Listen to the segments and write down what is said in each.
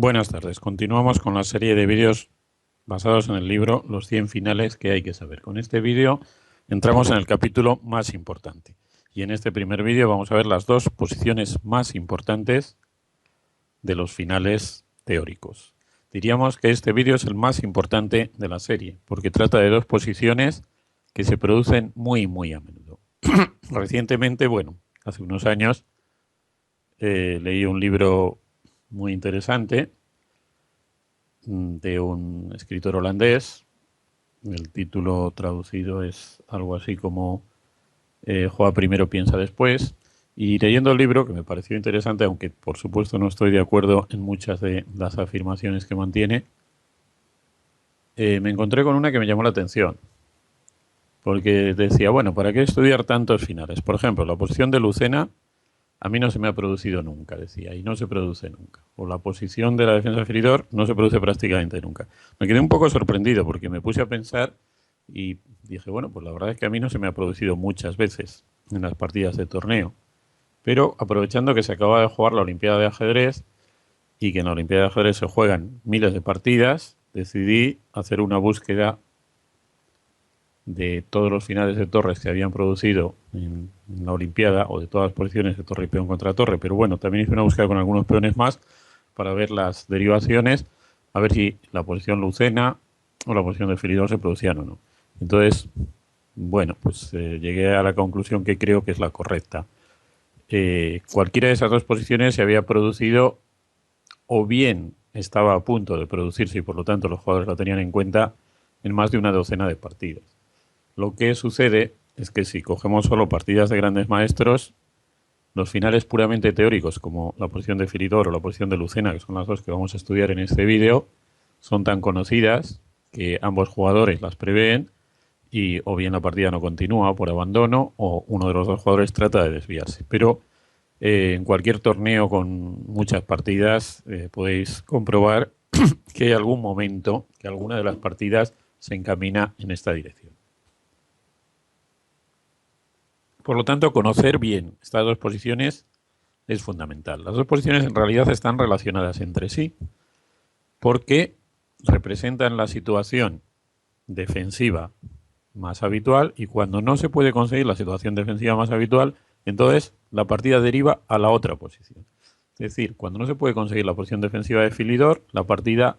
Buenas tardes. Continuamos con la serie de vídeos basados en el libro Los 100 finales que hay que saber. Con este vídeo entramos en el capítulo más importante. Y en este primer vídeo vamos a ver las dos posiciones más importantes de los finales teóricos. Diríamos que este vídeo es el más importante de la serie, porque trata de dos posiciones que se producen muy a menudo. Recientemente, hace unos años, leí un libro muy interesante de un escritor holandés. El título traducido es algo así como Juega primero, piensa después. Y leyendo el libro, que me pareció interesante, aunque por supuesto no estoy de acuerdo en muchas de las afirmaciones que mantiene, me encontré con una que me llamó la atención. Porque decía, bueno, ¿para qué estudiar tantos finales? Por ejemplo, la posición de Lucena a mí no se me ha producido nunca, decía, y no se produce nunca. O la posición de la defensa de feridor no se produce prácticamente nunca. Me quedé un poco sorprendido porque me puse a pensar y dije, bueno, pues la verdad es que a mí no se me ha producido muchas veces en las partidas de torneo. Pero aprovechando que se acaba de jugar la Olimpiada de Ajedrez y que en la Olimpiada de Ajedrez se juegan miles de partidas, decidí hacer una búsqueda de todos los finales de torres que habían producido en la Olimpiada, o de todas las posiciones de torre y peón contra torre, pero bueno, también hice una búsqueda con algunos peones más para ver las derivaciones, a ver si la posición lucena o la posición de feridor se producían o no. Entonces, bueno, pues llegué a la conclusión que creo que es la correcta. Cualquiera de esas dos posiciones se había producido, o bien estaba a punto de producirse y por lo tanto los jugadores la tenían en cuenta, en más de una docena de partidas. Lo que sucede es que si cogemos solo partidas de grandes maestros, los finales puramente teóricos, como la posición de feridor o la posición de lucena, que son las dos que vamos a estudiar en este vídeo, son tan conocidas que ambos jugadores las prevén y o bien la partida no continúa por abandono o uno de los dos jugadores trata de desviarse. Pero en cualquier torneo con muchas partidas podéis comprobar que hay algún momento que alguna de las partidas se encamina en esta dirección. Por lo tanto, conocer bien estas dos posiciones es fundamental. Las dos posiciones en realidad están relacionadas entre sí porque representan la situación defensiva más habitual, y cuando no se puede conseguir la situación defensiva más habitual, entonces la partida deriva a la otra posición. Es decir, cuando no se puede conseguir la posición defensiva de feridor, la partida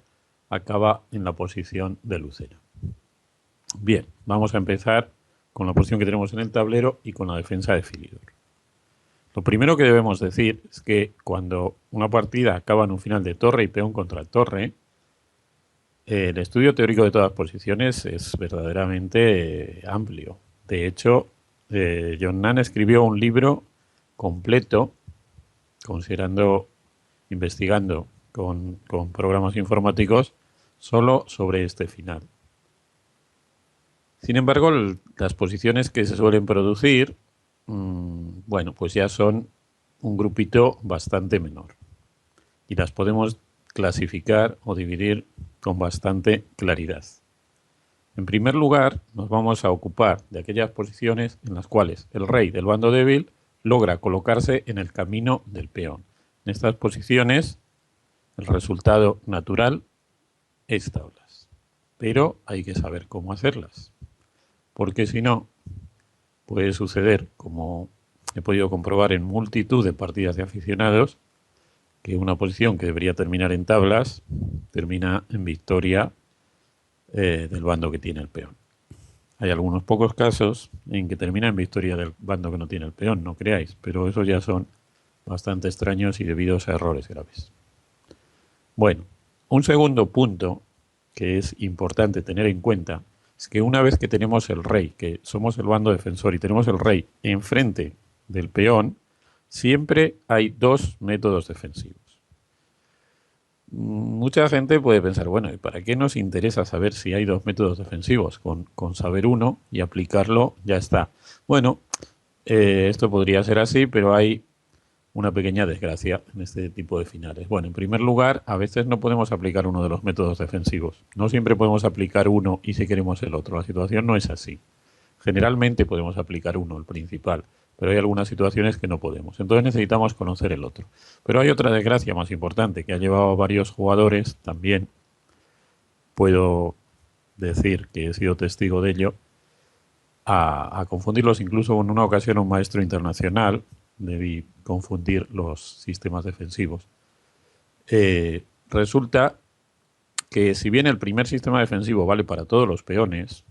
acaba en la posición de lucena. Bien, vamos a empezar con la posición que tenemos en el tablero y con la defensa de feridor. Lo primero que debemos decir es que cuando una partida acaba en un final de torre y peón contra torre, el estudio teórico de todas las posiciones es verdaderamente amplio. De hecho, John Nunn escribió un libro completo, investigando con programas informáticos, solo sobre este final. Sin embargo, las posiciones que se suelen producir, bueno, pues ya son un grupito bastante menor. Y las podemos clasificar o dividir con bastante claridad. En primer lugar, nos vamos a ocupar de aquellas posiciones en las cuales el rey del bando débil logra colocarse en el camino del peón. En estas posiciones, el resultado natural es tablas. Pero hay que saber cómo hacerlas, porque si no, puede suceder, como he podido comprobar en multitud de partidas de aficionados, que una posición que debería terminar en tablas termina en victoria del bando que tiene el peón. Hay algunos pocos casos en que termina en victoria del bando que no tiene el peón, no creáis, pero esos ya son bastante extraños y debidos a errores graves. Bueno, un segundo punto que es importante tener en cuenta es que una vez que tenemos el rey, que somos el bando defensor y tenemos el rey enfrente del peón, siempre hay dos métodos defensivos. Mucha gente puede pensar, bueno, ¿y para qué nos interesa saber si hay dos métodos defensivos? Con saber uno y aplicarlo ya está. Bueno, esto podría ser así, pero hay una pequeña desgracia en este tipo de finales. Bueno, en primer lugar, a veces no podemos aplicar uno de los métodos defensivos. No siempre podemos aplicar uno y si queremos el otro. La situación no es así. Generalmente podemos aplicar uno, el principal, pero hay algunas situaciones que no podemos. Entonces necesitamos conocer el otro. Pero hay otra desgracia más importante que ha llevado a varios jugadores, también puedo decir que he sido testigo de ello, a confundirlos. Incluso en una ocasión un maestro internacional debí confundir los sistemas defensivos. Resulta que si bien el primer sistema defensivo vale para todos los peones,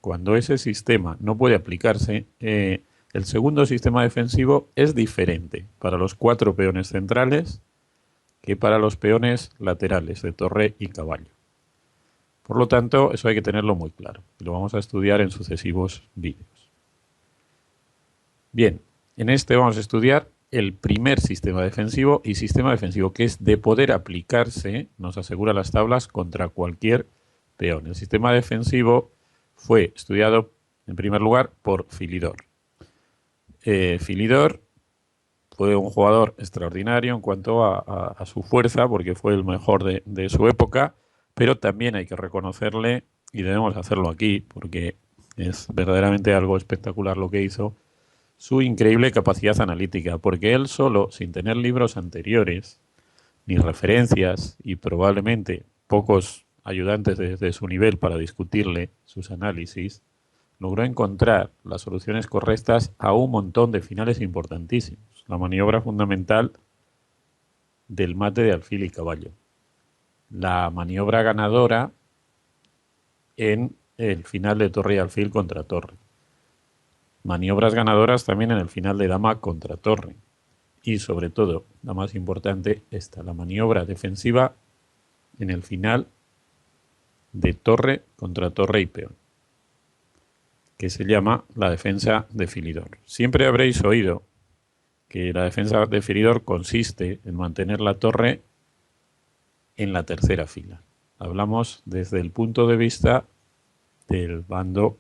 cuando ese sistema no puede aplicarse, el segundo sistema defensivo es diferente para los 4 peones centrales que para los peones laterales de torre y caballo. Por lo tanto, eso hay que tenerlo muy claro y lo vamos a estudiar en sucesivos vídeos. Bien, en este vamos a estudiar el primer sistema defensivo, y sistema defensivo que es de poder aplicarse, nos asegura las tablas, contra cualquier peón. El sistema defensivo fue estudiado en primer lugar por Philidor. Philidor fue un jugador extraordinario en cuanto a su fuerza, porque fue el mejor de su época, pero también hay que reconocerle, y debemos hacerlo aquí, porque es verdaderamente algo espectacular lo que hizo, su increíble capacidad analítica, porque él solo, sin tener libros anteriores, ni referencias, y probablemente pocos ayudantes de su nivel para discutirle sus análisis, logró encontrar las soluciones correctas a un montón de finales importantísimos. La maniobra fundamental del mate de alfil y caballo. La maniobra ganadora en el final de torre y alfil contra torre. Maniobras ganadoras también en el final de dama contra torre. Y sobre todo, la más importante, esta, la maniobra defensiva en el final de torre contra torre y peón, que se llama la defensa de Philidor. Siempre habréis oído que la defensa de Philidor consiste en mantener la torre en la tercera fila. Hablamos desde el punto de vista del bando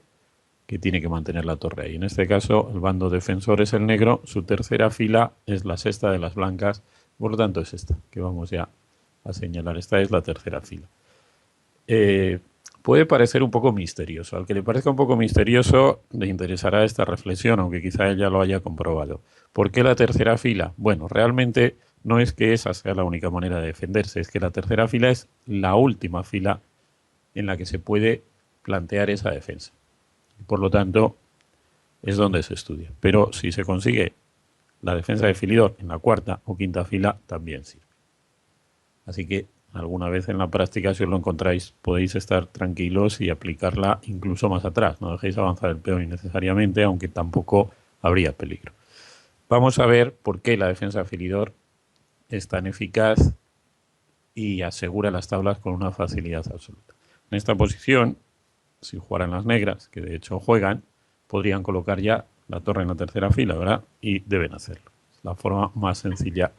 que tiene que mantener la torre ahí. En este caso, el bando defensor es el negro, su tercera fila es la sexta de las blancas, por lo tanto es esta, que vamos ya a señalar. Esta es la tercera fila. Puede parecer un poco misterioso. Al que le parezca un poco misterioso, le interesará esta reflexión, aunque quizá ella lo haya comprobado. ¿Por qué la tercera fila? Bueno, realmente no es que esa sea la única manera de defenderse, es que la tercera fila es la última fila en la que se puede plantear esa defensa. Por lo tanto, es donde se estudia. Pero si se consigue la defensa de Philidor en la cuarta o quinta fila, también sirve. Así que alguna vez en la práctica, si os lo encontráis, podéis estar tranquilos y aplicarla incluso más atrás. No dejéis avanzar el peón innecesariamente, aunque tampoco habría peligro. Vamos a ver por qué la defensa de Philidor es tan eficaz y asegura las tablas con una facilidad absoluta. En esta posición, si jugaran las negras, que de hecho juegan, podrían colocar ya la torre en la tercera fila, ¿verdad? Y deben hacerlo. Es la forma más sencilla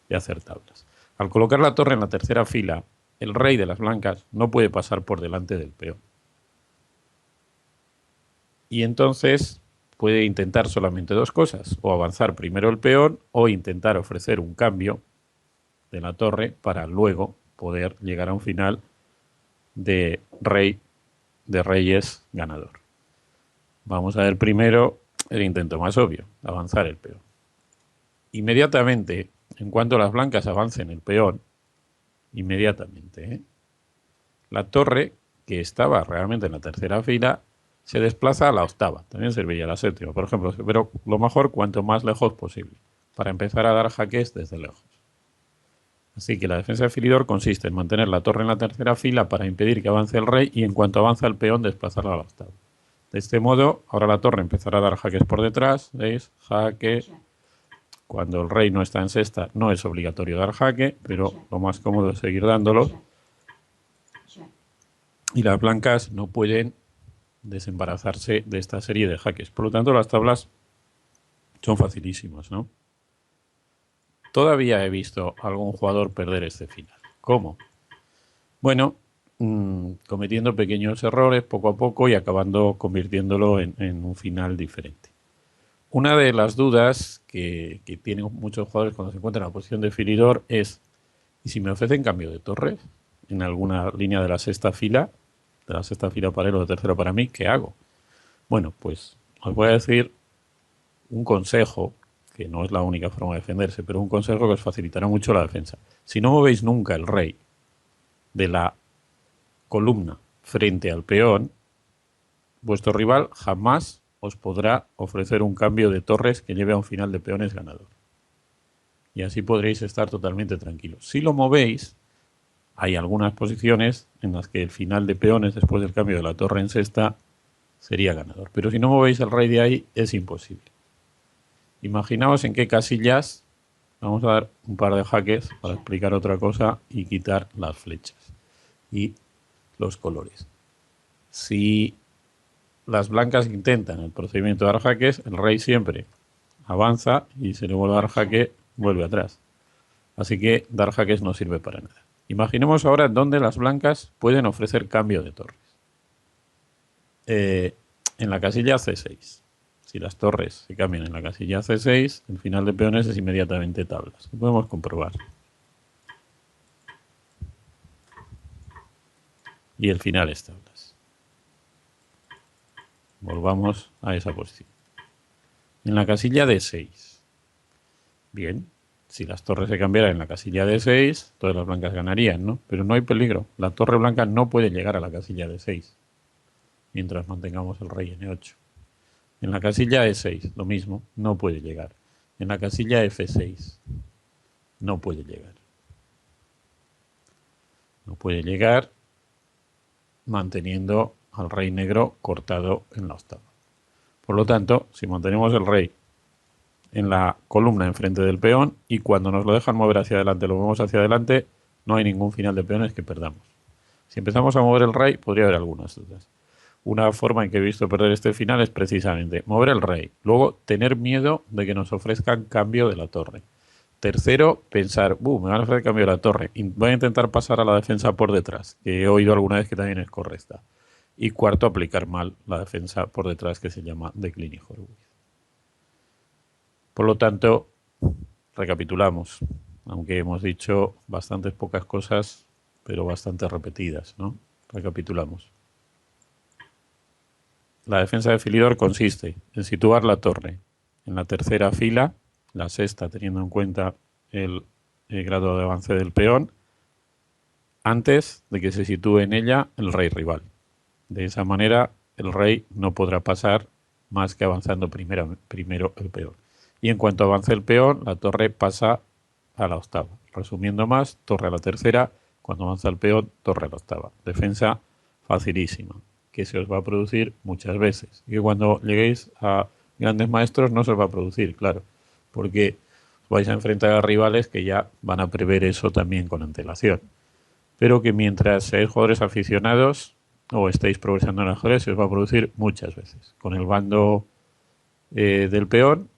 de hacer tablas. Al colocar la torre en la tercera fila, el rey de las blancas no puede pasar por delante del peón. Y entonces puede intentar solamente dos cosas, o avanzar primero el peón o intentar ofrecer un cambio de la torre para luego poder llegar a un final de reyes ganador. Vamos a ver primero el intento más obvio, avanzar el peón. Inmediatamente, en cuanto las blancas avancen el peón, inmediatamente, la torre, que estaba realmente en la tercera fila, se desplaza a la octava. También serviría la séptima, por ejemplo, pero lo mejor cuanto más lejos posible, para empezar a dar jaques desde lejos. Así que la defensa de Philidor consiste en mantener la torre en la tercera fila para impedir que avance el rey y en cuanto avanza el peón desplazarla a la octava. De este modo, ahora la torre empezará a dar jaques por detrás, ¿veis? Jaque. Cuando el rey no está en sexta no es obligatorio dar jaque, pero lo más cómodo es seguir dándolo. Y las blancas no pueden desembarazarse de esta serie de jaques. Por lo tanto, las tablas son facilísimas, ¿no? Todavía he visto a algún jugador perder este final. ¿Cómo? Bueno, cometiendo pequeños errores poco a poco y acabando convirtiéndolo en un final diferente. Una de las dudas que tienen muchos jugadores cuando se encuentran en la posición de Philidor es: ¿y si me ofrecen cambio de torre en alguna línea de la sexta fila para él o de tercera para mí, qué hago? Bueno, pues os voy a decir un consejo, que no es la única forma de defenderse, pero un consejo que os facilitará mucho la defensa. Si no movéis nunca el rey de la columna frente al peón, vuestro rival jamás os podrá ofrecer un cambio de torres que lleve a un final de peones ganador. Y así podréis estar totalmente tranquilos. Si lo movéis, hay algunas posiciones en las que el final de peones después del cambio de la torre en sexta sería ganador. Pero si no movéis el rey de ahí, es imposible. Imaginaos en qué casillas, vamos a dar un par de jaques para explicar otra cosa y quitar las flechas y los colores. Si las blancas intentan el procedimiento de dar jaques, el rey siempre avanza y se le vuelve a dar jaque, vuelve atrás. Así que dar jaques no sirve para nada. Imaginemos ahora dónde las blancas pueden ofrecer cambio de torres. En la casilla C6. Si las torres se cambian en la casilla C6, el final de peones es inmediatamente tablas. Lo podemos comprobar. Y el final es tablas. Volvamos a esa posición. En la casilla D6. Bien, si las torres se cambiaran en la casilla D6, todas las blancas ganarían, ¿no? Pero no hay peligro. La torre blanca no puede llegar a la casilla D6 mientras mantengamos el rey N8. En la casilla E6, lo mismo, no puede llegar. En la casilla F6, no puede llegar. No puede llegar manteniendo al rey negro cortado en la octava. Por lo tanto, si mantenemos el rey en la columna enfrente del peón y cuando nos lo dejan mover hacia adelante, lo movemos hacia adelante, no hay ningún final de peones que perdamos. Si empezamos a mover el rey, podría haber algunas dudas. Una forma en que he visto perder este final es precisamente mover el rey, luego tener miedo de que nos ofrezcan cambio de la torre. Tercero, pensar, me van a ofrecer cambio de la torre, voy a intentar pasar a la defensa por detrás, que he oído alguna vez que también es correcta. Y cuarto, aplicar mal la defensa por detrás, que se llama decline y Horowitz. Por lo tanto, recapitulamos, aunque hemos dicho bastantes pocas cosas, pero bastante repetidas, ¿no? Recapitulamos. La defensa de Philidor consiste en situar la torre en la tercera fila, la sexta teniendo en cuenta el grado de avance del peón, antes de que se sitúe en ella el rey rival. De esa manera el rey no podrá pasar más que avanzando primero el peón. Y en cuanto avance el peón, la torre pasa a la octava. Resumiendo más, torre a la tercera, cuando avanza el peón, torre a la octava. Defensa facilísima, que se os va a producir muchas veces. Y que cuando lleguéis a grandes maestros no se os va a producir, claro, porque vais a enfrentar a rivales que ya van a prever eso también con antelación. Pero que mientras seáis jugadores aficionados o estéis progresando en el ajedrez, se os va a producir muchas veces, con el bando del peón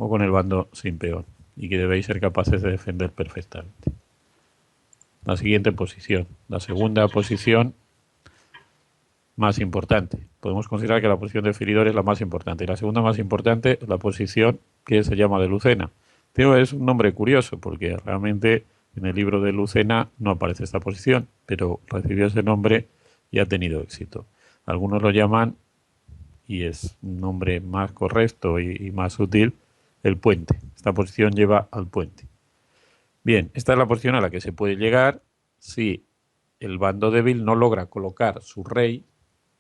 o con el bando sin peón, y que debéis ser capaces de defender perfectamente. La siguiente posición, la segunda posición más importante. Podemos considerar que la posición de Philidor es la más importante. Y la segunda más importante es la posición que se llama de Lucena. Pero es un nombre curioso porque realmente en el libro de Lucena no aparece esta posición, pero recibió ese nombre y ha tenido éxito. Algunos lo llaman, y es un nombre más correcto y más útil, el puente. Esta posición lleva al puente. Bien, esta es la posición a la que se puede llegar si el bando débil no logra colocar su rey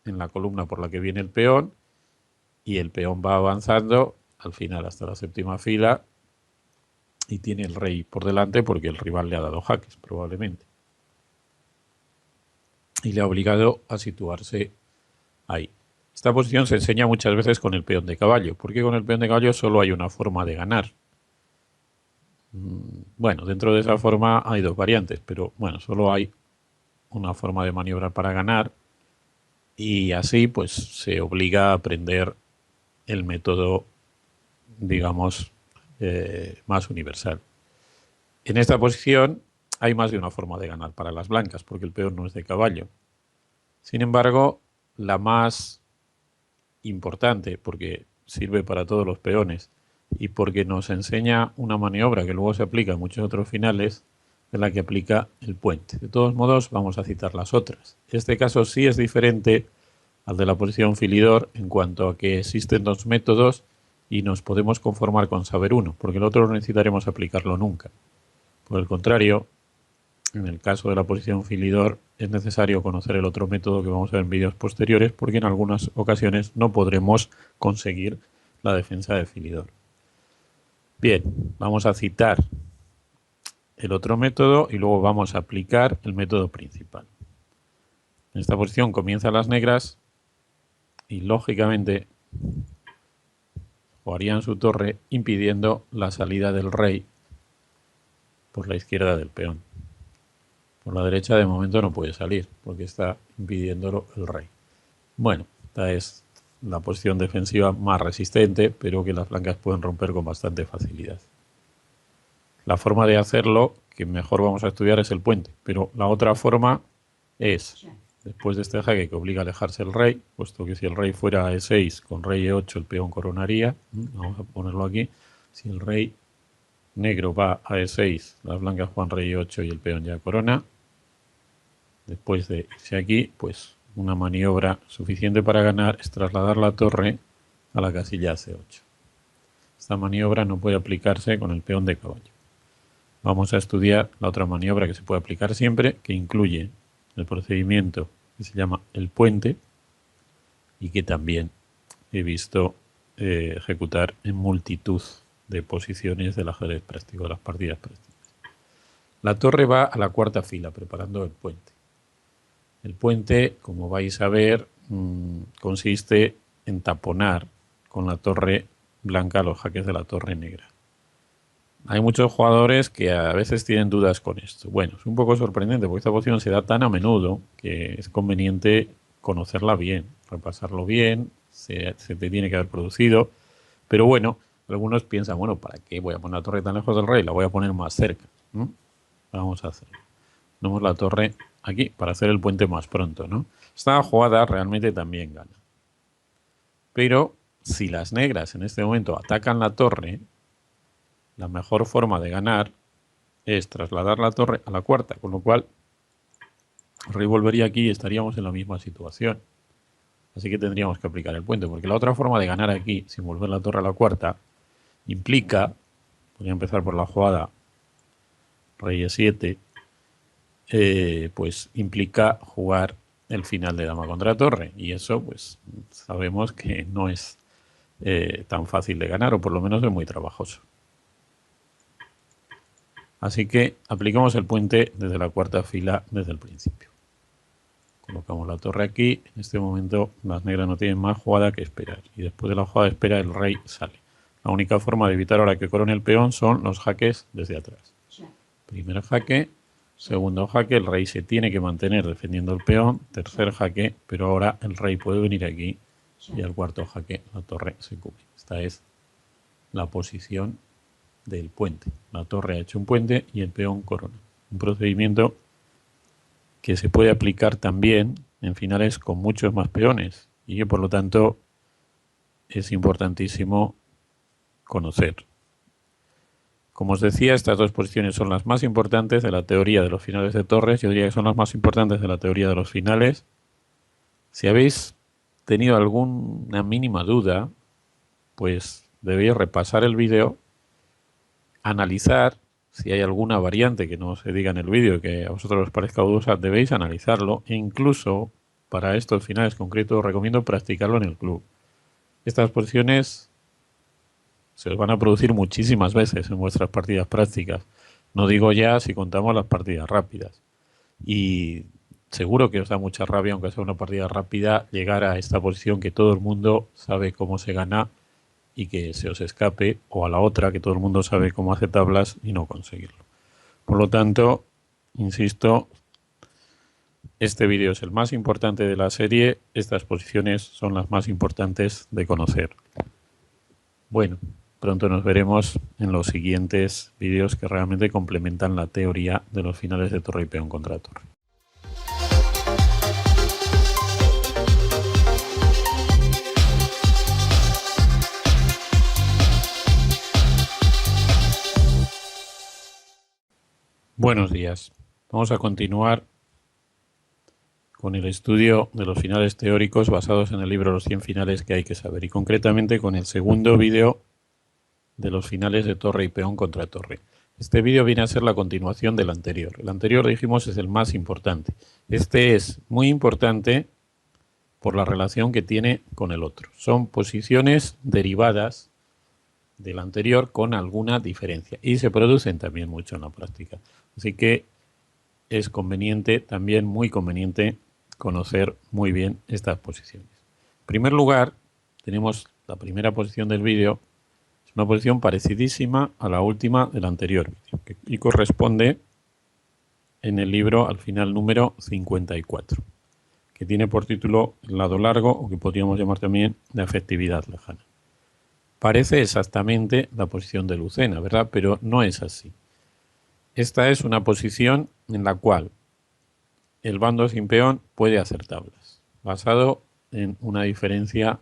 en la columna por la que viene el peón y el peón va avanzando al final hasta la séptima fila y tiene el rey por delante porque el rival le ha dado jaques probablemente y le ha obligado a situarse ahí. Esta posición se enseña muchas veces con el peón de caballo, porque con el peón de caballo solo hay una forma de ganar. Bueno, dentro de esa forma hay dos variantes, pero bueno, solo hay una forma de maniobrar para ganar y así pues se obliga a aprender el método, digamos, más universal. En esta posición hay más de una forma de ganar para las blancas, porque el peón no es de caballo. Sin embargo, la más importante, porque sirve para todos los peones y porque nos enseña una maniobra que luego se aplica en muchos otros finales, es la que aplica el puente. De todos modos, vamos a citar las otras. Este caso sí es diferente al de la posición Philidor en cuanto a que existen dos métodos y nos podemos conformar con saber uno, porque el otro no necesitaremos aplicarlo nunca. Por el contrario, en el caso de la posición filidor es necesario conocer el otro método que vamos a ver en vídeos posteriores, porque en algunas ocasiones no podremos conseguir la defensa de filidor. Bien, vamos a citar el otro método y luego vamos a aplicar el método principal. En esta posición comienzan las negras y lógicamente jugarían su torre impidiendo la salida del rey por la izquierda del peón. Por la derecha de momento no puede salir porque está impidiéndolo el rey. Bueno, esta es la posición defensiva más resistente, pero que las blancas pueden romper con bastante facilidad. La forma de hacerlo que mejor vamos a estudiar es el puente, pero la otra forma es, después de este jaque que obliga a alejarse el rey, puesto que si el rey fuera a E6 con rey E8 el peón coronaría, vamos a ponerlo aquí, si el rey negro va a E6, las blancas juegan rey E8 y el peón ya corona, después de irse aquí, pues una maniobra suficiente para ganar es trasladar la torre a la casilla C8. Esta maniobra no puede aplicarse con el peón de caballo. Vamos a estudiar la otra maniobra que se puede aplicar siempre, que incluye el procedimiento que se llama el puente y que también he visto ejecutar en multitud de posiciones del ajedrez práctico, de las partidas prácticas. La torre va a la cuarta fila preparando el puente. El puente, como vais a ver, consiste en taponar con la torre blanca los jaques de la torre negra. Hay muchos jugadores que a veces tienen dudas con esto. Bueno, es un poco sorprendente porque esta posición se da tan a menudo que es conveniente conocerla bien, repasarlo bien, se te tiene que haber producido. Pero bueno, algunos piensan, bueno, ¿para qué voy a poner la torre tan lejos del rey? La voy a poner más cerca, ¿no? Vamos a hacer. Ponemos la torre aquí para hacer el puente más pronto, ¿no? Esta jugada realmente también gana. Pero si las negras en este momento atacan la torre, la mejor forma de ganar es trasladar la torre a la cuarta, con lo cual el rey volvería aquí y estaríamos en la misma situación. Así que tendríamos que aplicar el puente, porque la otra forma de ganar aquí, sin volver la torre a la cuarta, implica, voy a empezar por la jugada rey E7, pues implica jugar el final de dama contra torre, y eso pues sabemos que no es tan fácil de ganar, o por lo menos es muy trabajoso. Así que aplicamos el puente desde la cuarta fila desde el principio. Colocamos la torre aquí. En este momento las negras no tienen más jugada que esperar. Y después de la jugada de espera el rey sale. La única forma de evitar ahora que corone el peón son los jaques desde atrás. Primer jaque, segundo jaque, el rey se tiene que mantener defendiendo el peón. Tercer jaque, pero ahora el rey puede venir aquí y al cuarto jaque la torre se cubre. Esta es la posición del puente. La torre ha hecho un puente y el peón corona. Un procedimiento que se puede aplicar también en finales con muchos más peones y que por lo tanto es importantísimo conocer. Como os decía, estas dos posiciones son las más importantes de la teoría de los finales de torres. Yo diría que son las más importantes de la teoría de los finales. Si habéis tenido alguna mínima duda, pues debéis repasar el vídeo, analizar si hay alguna variante que no se diga en el vídeo y que a vosotros os parezca dudosa, debéis analizarlo e incluso para estos finales concretos os recomiendo practicarlo en el club. Estas posiciones se os van a producir muchísimas veces en vuestras partidas prácticas. No digo ya si contamos las partidas rápidas. Y seguro que os da mucha rabia, aunque sea una partida rápida, llegar a esta posición que todo el mundo sabe cómo se gana y que se os escape, o a la otra que todo el mundo sabe cómo hacer tablas y no conseguirlo. Por lo tanto, insisto, este vídeo es el más importante de la serie, estas posiciones son las más importantes de conocer. Bueno, pronto nos veremos en los siguientes vídeos que realmente complementan la teoría de los finales de torre y peón contra torre. Buenos días. Vamos a continuar con el estudio de los finales teóricos basados en el libro Los 100 finales que hay que saber, y concretamente con el segundo vídeo de los finales de torre y peón contra torre. Este vídeo viene a ser la continuación del anterior. El anterior, dijimos, es el más importante. Este es muy importante por la relación que tiene con el otro. Son posiciones derivadas del anterior con alguna diferencia y se producen también mucho en la práctica. Así que es conveniente, también muy conveniente, conocer muy bien estas posiciones. En primer lugar, tenemos la primera posición del vídeo, es una posición parecidísima a la última del anterior vídeo y corresponde en el libro al final número 54, que tiene por título el lado largo, o que podríamos llamar también la efectividad lejana. Parece exactamente la posición de Lucena, ¿verdad? Pero no es así. Esta es una posición en la cual el bando sin peón puede hacer tablas, basado en una diferencia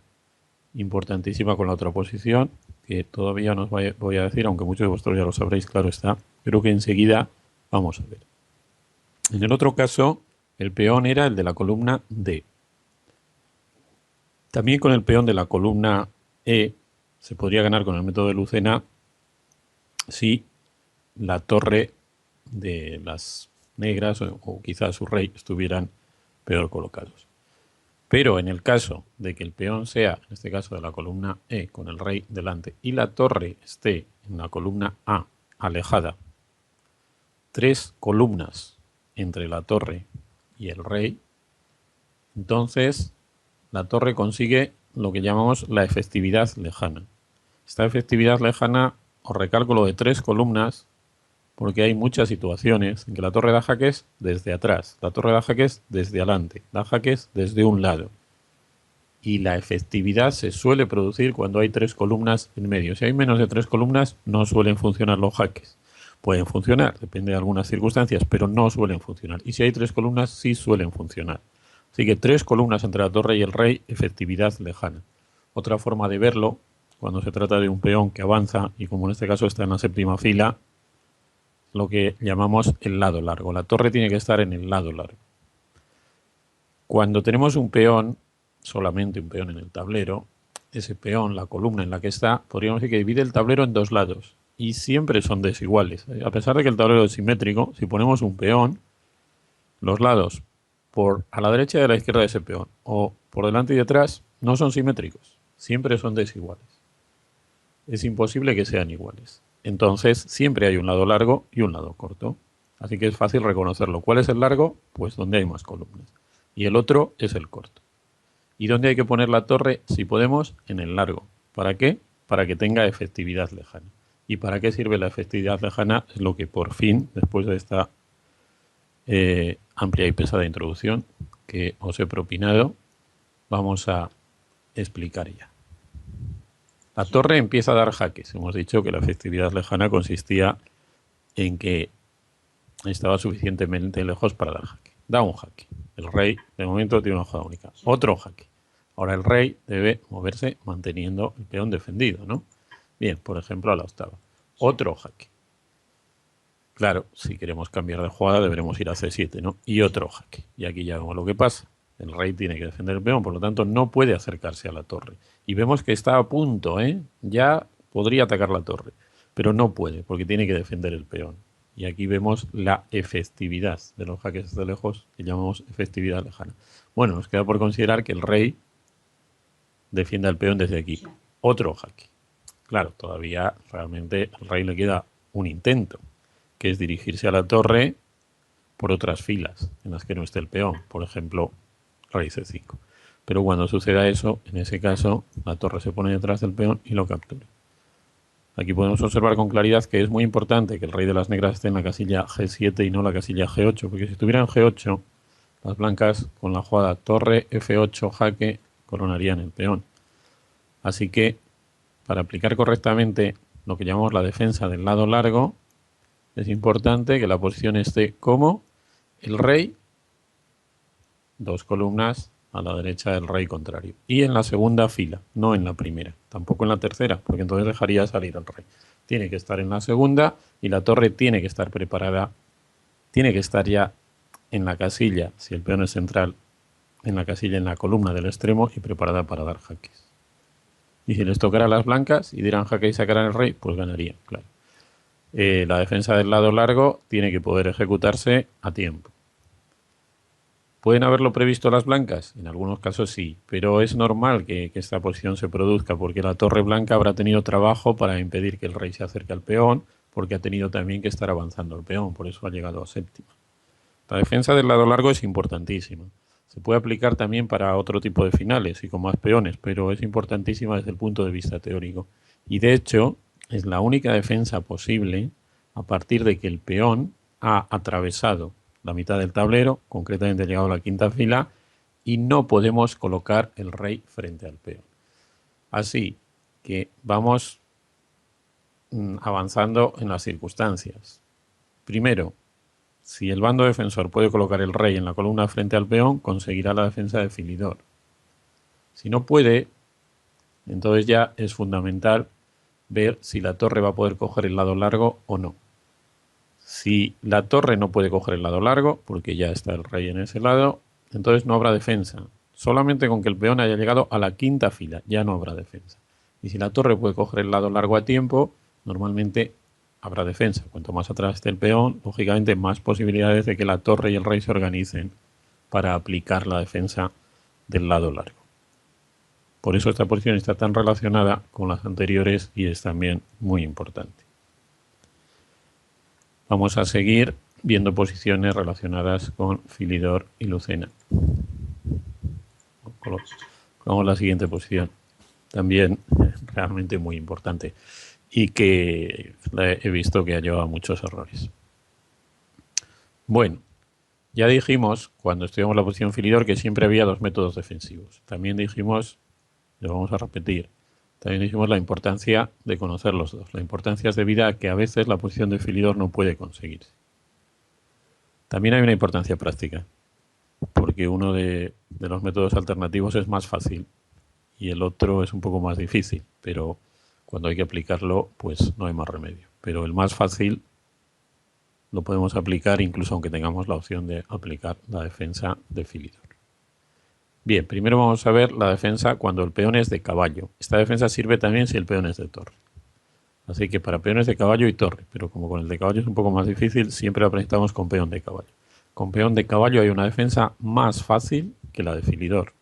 importantísima con la otra posición, que todavía no os voy a decir, aunque muchos de vosotros ya lo sabréis, claro está, pero que enseguida vamos a ver. En el otro caso, el peón era el de la columna D. También con el peón de la columna E se podría ganar con el método de Lucena si la torre de las negras o quizás su rey estuvieran peor colocados. Pero en el caso de que el peón sea, en este caso de la columna E, con el rey delante, y la torre esté en la columna A, alejada, 3 columnas entre la torre y el rey, entonces la torre consigue lo que llamamos la efectividad lejana. Esta efectividad lejana, os recalco lo de 3 columnas, porque hay muchas situaciones en que la torre da jaques desde atrás, la torre da jaques desde adelante, da jaques desde un lado. Y la efectividad se suele producir cuando hay 3 columnas en medio. Si hay menos de 3 columnas, no suelen funcionar los jaques. Pueden funcionar, depende de algunas circunstancias, pero no suelen funcionar. Y si hay 3 columnas, sí suelen funcionar. Así que 3 columnas entre la torre y el rey, efectividad lejana. Otra forma de verlo, cuando se trata de un peón que avanza, y como en este caso está en la séptima fila, lo que llamamos el lado largo. La torre tiene que estar en el lado largo. Cuando tenemos un peón, solamente un peón en el tablero, ese peón, la columna en la que está, podríamos decir que divide el tablero en 2 lados y siempre son desiguales. A pesar de que el tablero es simétrico, si ponemos un peón, los lados a la derecha y a la izquierda de ese peón o por delante y detrás no son simétricos, siempre son desiguales. Es imposible que sean iguales. Entonces siempre hay un lado largo y un lado corto. Así que es fácil reconocerlo. ¿Cuál es el largo? Pues donde hay más columnas. Y el otro es el corto. ¿Y dónde hay que poner la torre? Si podemos, en el largo. ¿Para qué? Para que tenga efectividad lejana. ¿Y para qué sirve la efectividad lejana? Es lo que por fin, después de esta amplia y pesada introducción que os he propinado, vamos a explicar ya. La torre empieza a dar jaques. Hemos dicho que la efectividad lejana consistía en que estaba suficientemente lejos para dar jaque. Da un jaque. El rey, de momento, tiene una jugada única. Otro jaque. Ahora el rey debe moverse manteniendo el peón defendido, ¿no? Bien, por ejemplo, a la octava. Otro jaque. Claro, si queremos cambiar de jugada deberemos ir a C7, ¿no? Y otro jaque. Y aquí ya vemos lo que pasa. El rey tiene que defender el peón, por lo tanto no puede acercarse a la torre. Y vemos que está a punto, ¿eh? Ya podría atacar la torre, pero no puede porque tiene que defender el peón. Y aquí vemos la efectividad de los jaques desde lejos, que llamamos efectividad lejana. Bueno, nos queda por considerar que el rey defienda el peón desde aquí. Otro jaque. Claro, todavía realmente al rey le queda un intento, que es dirigirse a la torre por otras filas en las que no esté el peón. Por ejemplo, rey C5. Pero cuando suceda eso, en ese caso, la torre se pone detrás del peón y lo captura. Aquí podemos observar con claridad que es muy importante que el rey de las negras esté en la casilla G7 y no la casilla G8, porque si estuviera en G8, las blancas con la jugada torre F8 jaque coronarían el peón. Así que, para aplicar correctamente lo que llamamos la defensa del lado largo, es importante que la posición esté como el rey, 2 columnas a la derecha del rey contrario. Y en la segunda fila, no en la primera, tampoco en la tercera, porque entonces dejaría salir al rey. Tiene que estar en la segunda y la torre tiene que estar preparada, tiene que estar ya en la casilla, si el peón es central, en la casilla, en la columna del extremo y preparada para dar jaques. Y si les tocara las blancas y dieran jaque y sacaran el rey, pues ganarían, claro. La defensa del lado largo tiene que poder ejecutarse a tiempo. ¿Pueden haberlo previsto las blancas? En algunos casos sí, pero es normal que esta posición se produzca porque la torre blanca habrá tenido trabajo para impedir que el rey se acerque al peón, porque ha tenido también que estar avanzando el peón, por eso ha llegado a séptima. La defensa del lado largo es importantísima. Se puede aplicar también para otro tipo de finales y con más peones, pero es importantísima desde el punto de vista teórico. Y de hecho, es la única defensa posible a partir de que el peón ha atravesado la mitad del tablero, concretamente ha llegado a la quinta fila, y no podemos colocar el rey frente al peón. Así que vamos avanzando en las circunstancias. Primero, si el bando defensor puede colocar el rey en la columna frente al peón, conseguirá la defensa de Filidor. Si no puede, entonces ya es fundamental ver si la torre va a poder coger el lado largo o no. Si la torre no puede coger el lado largo, porque ya está el rey en ese lado, entonces no habrá defensa. Solamente con que el peón haya llegado a la quinta fila, ya no habrá defensa. Y si la torre puede coger el lado largo a tiempo, normalmente habrá defensa. Cuanto más atrás esté el peón, lógicamente más posibilidades de que la torre y el rey se organicen para aplicar la defensa del lado largo. Por eso esta posición está tan relacionada con las anteriores y es también muy importante. Vamos a seguir viendo posiciones relacionadas con Filidor y Lucena. Vamos a la siguiente posición, también realmente muy importante y que he visto que ha llevado a muchos errores. Bueno, ya dijimos cuando estudiamos la posición Filidor que siempre había dos métodos defensivos. También dijimos, lo vamos a repetir, también dijimos la importancia de conocer los dos. La importancia es debida a que a veces la posición de Filidor no puede conseguirse. También hay una importancia práctica, porque uno de los métodos alternativos es más fácil y el otro es un poco más difícil, pero cuando hay que aplicarlo, pues no hay más remedio. Pero el más fácil lo podemos aplicar incluso aunque tengamos la opción de aplicar la defensa de Filidor. Bien, primero vamos a ver la defensa cuando el peón es de caballo. Esta defensa sirve también si el peón es de torre. Así que para peones de caballo y torre, pero como con el de caballo es un poco más difícil, siempre la presentamos con peón de caballo. Con peón de caballo hay una defensa más fácil que la de Filidor.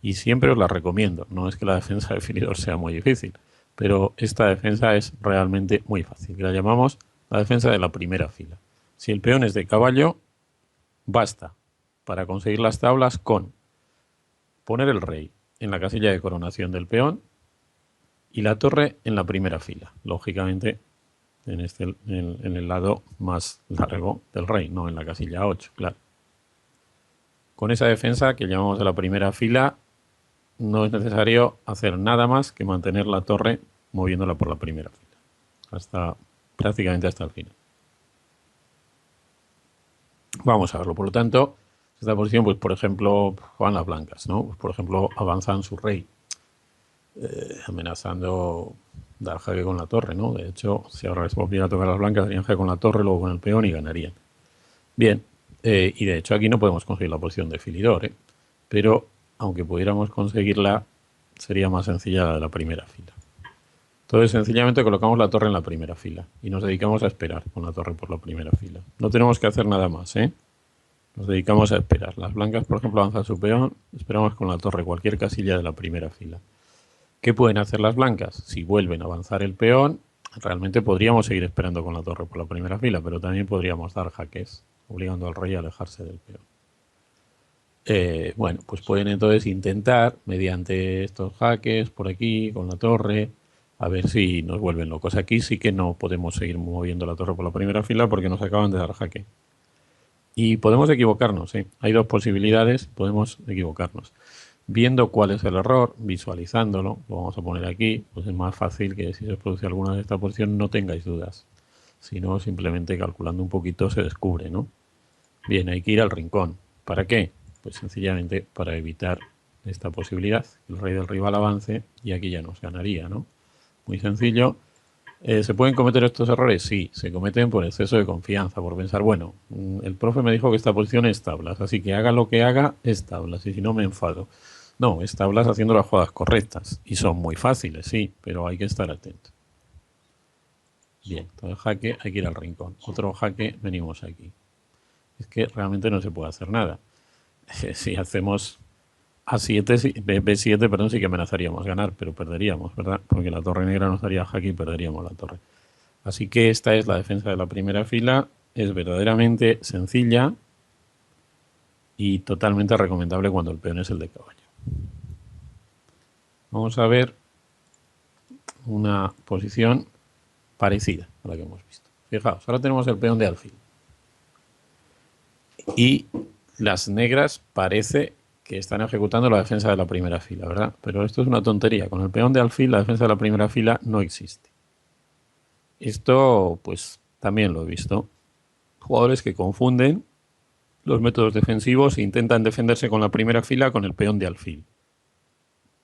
Y siempre os la recomiendo. No es que la defensa de Filidor sea muy difícil, pero esta defensa es realmente muy fácil. La llamamos la defensa de la primera fila. Si el peón es de caballo, basta para conseguir las tablas con poner el rey en la casilla de coronación del peón y la torre en la primera fila, lógicamente en el lado más largo del rey, no en la casilla 8, claro. Con esa defensa que llamamos de la primera fila, no es necesario hacer nada más que mantener la torre moviéndola por la primera fila, prácticamente hasta el final. Vamos a verlo, por lo tanto, esta posición, pues por ejemplo, juegan las blancas, ¿no? Pues, por ejemplo, avanzan su rey, amenazando dar jaque con la torre, ¿no? De hecho, si ahora les volviera a tocar las blancas, darían jaque con la torre, luego con el peón y ganarían. Bien, y de hecho aquí no podemos conseguir la posición de Filidor, pero aunque pudiéramos conseguirla, sería más sencilla la de la primera fila. Entonces, sencillamente colocamos la torre en la primera fila y nos dedicamos a esperar con la torre por la primera fila. No tenemos que hacer nada más, ¿eh? Nos dedicamos a esperar. Las blancas, por ejemplo, avanzan su peón, esperamos con la torre cualquier casilla de la primera fila. ¿Qué pueden hacer las blancas? Si vuelven a avanzar el peón, realmente podríamos seguir esperando con la torre por la primera fila, pero también podríamos dar jaques, obligando al rey a alejarse del peón. Bueno, pues pueden entonces intentar, mediante estos jaques por aquí, con la torre, a ver si nos vuelven locos. Aquí sí que no podemos seguir moviendo la torre por la primera fila porque nos acaban de dar jaque. Y podemos equivocarnos, ¿eh? Hay dos posibilidades, podemos equivocarnos. Viendo cuál es el error, visualizándolo, lo vamos a poner aquí, pues es más fácil que si se produce alguna de esta posición no tengáis dudas. Si no, simplemente calculando un poquito se descubre, ¿no? Bien, hay que ir al rincón. ¿Para qué? Pues sencillamente para evitar esta posibilidad, que el rey del rival avance y aquí ya nos ganaría, ¿no? Muy sencillo. ¿Se pueden cometer estos errores? Sí, se cometen por exceso de confianza, por pensar, bueno, el profe me dijo que esta posición es tablas, así que haga lo que haga, es tablas, y si no me enfado. No, es tablas haciendo las jugadas correctas, y son muy fáciles, sí, pero hay que estar atento. Bien, entonces jaque, hay que ir al rincón. Otro jaque, venimos aquí. Es que realmente no se puede hacer nada. Si hacemos A7, B7, perdón, sí que amenazaríamos ganar, pero perderíamos, ¿verdad? Porque la torre negra nos daría jaque y perderíamos la torre. Así que esta es la defensa de la primera fila. Es verdaderamente sencilla y totalmente recomendable cuando el peón es el de caballo. Vamos a ver una posición parecida a la que hemos visto. Fijaos, ahora tenemos el peón de alfil. Y las negras parece que están ejecutando la defensa de la primera fila, ¿verdad? Pero esto es una tontería. Con el peón de alfil la defensa de la primera fila no existe. Esto, pues, también lo he visto. Jugadores que confunden los métodos defensivos e intentan defenderse con la primera fila con el peón de alfil.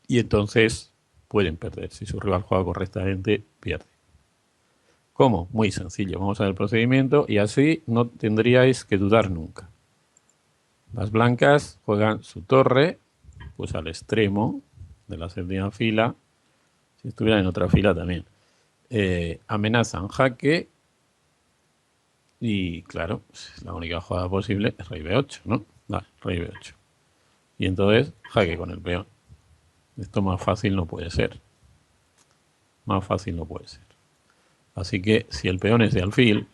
Y entonces pueden perder. Si su rival juega correctamente, pierde. ¿Cómo? Muy sencillo. Vamos a ver el procedimiento y así no tendríais que dudar nunca. Las blancas juegan su torre pues al extremo de la séptima fila. Si estuvieran en otra fila también. Amenazan jaque y claro, la única jugada posible es rey b8, ¿no? Vale, rey b8. Y entonces jaque con el peón. Esto más fácil no puede ser. Más fácil no puede ser. Así que si el peón es de alfil,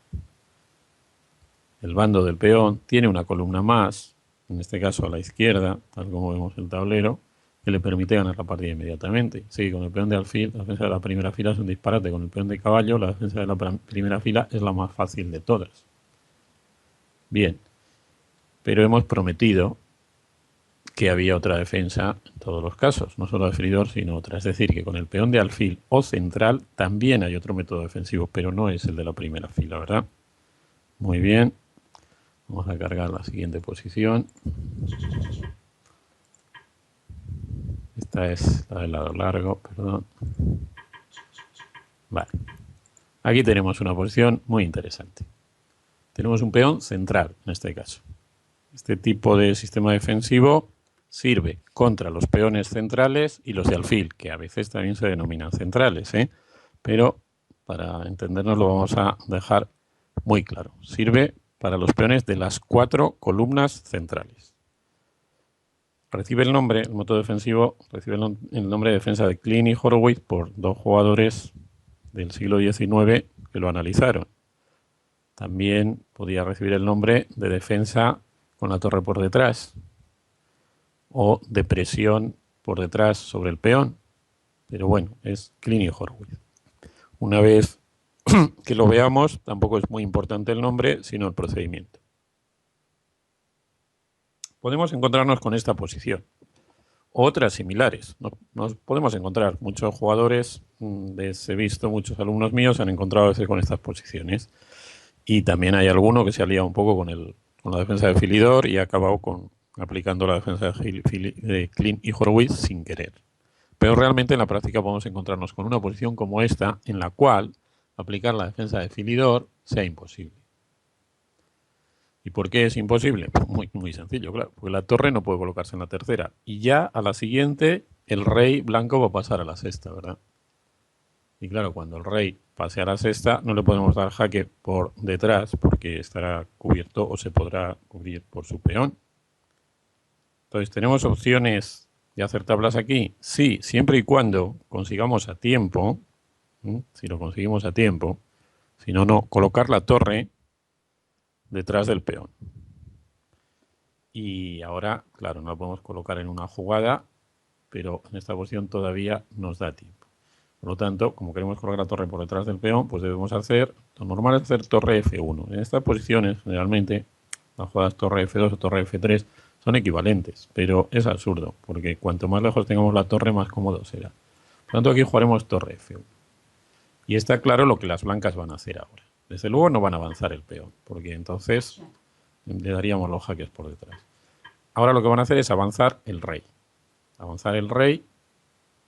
el bando del peón tiene una columna más, en este caso a la izquierda, tal como vemos el tablero, que le permite ganar la partida inmediatamente. Sí, con el peón de alfil, la defensa de la primera fila es un disparate. Con el peón de caballo, la defensa de la primera fila es la más fácil de todas. Bien, pero hemos prometido que había otra defensa en todos los casos, no solo de feridor, sino otra. Es decir, que con el peón de alfil o central también hay otro método defensivo, pero no es el de la primera fila, ¿verdad? Muy bien. Vamos a cargar la siguiente posición. Esta es la del lado largo, perdón. Vale. Aquí tenemos una posición muy interesante. Tenemos un peón central, en este caso. Este tipo de sistema defensivo sirve contra los peones centrales y los de alfil, que a veces también se denominan centrales, ¿eh? Pero para entendernos lo vamos a dejar muy claro. Sirve para los peones de las 4 columnas centrales. Recibe el nombre, el método defensivo, recibe el nombre de defensa de Klein y Horowitz por dos jugadores del siglo XIX que lo analizaron. También podía recibir el nombre de defensa con la torre por detrás o de presión por detrás sobre el peón. Pero bueno, es Klein y Horowitz. Una vez que lo veamos, tampoco es muy importante el nombre, sino el procedimiento. Podemos encontrarnos con esta posición. Otras similares. Nos podemos encontrar muchos jugadores, he visto, muchos alumnos míos se han encontrado a veces con estas posiciones. Y también hay alguno que se ha liado un poco con la defensa de Philidor y ha acabado aplicando la defensa de Klein y Horowitz sin querer. Pero realmente en la práctica podemos encontrarnos con una posición como esta, en la cual aplicar la defensa de Philidor sea imposible. ¿Y por qué es imposible? Pues muy sencillo, claro. Porque la torre no puede colocarse en la tercera. Y ya a la siguiente, el rey blanco va a pasar a la sexta, ¿verdad? Y claro, cuando el rey pase a la sexta, no le podemos dar jaque por detrás porque estará cubierto o se podrá cubrir por su peón. Entonces, ¿tenemos opciones de hacer tablas aquí? Sí, siempre y cuando consigamos a tiempo, si lo conseguimos a tiempo, si no, no, colocar la torre detrás del peón. Y ahora, claro, no la podemos colocar en una jugada, pero en esta posición todavía nos da tiempo. Por lo tanto, como queremos colocar la torre por detrás del peón, pues debemos hacer, lo normal es hacer torre F1. En estas posiciones, generalmente, las jugadas torre F2 o torre F3 son equivalentes, pero es absurdo, porque cuanto más lejos tengamos la torre, más cómodo será. Por lo tanto, aquí jugaremos torre F1. Y está claro lo que las blancas van a hacer ahora. Desde luego no van a avanzar el peón, porque entonces le daríamos los jaques por detrás. Ahora lo que van a hacer es avanzar el rey. Avanzar el rey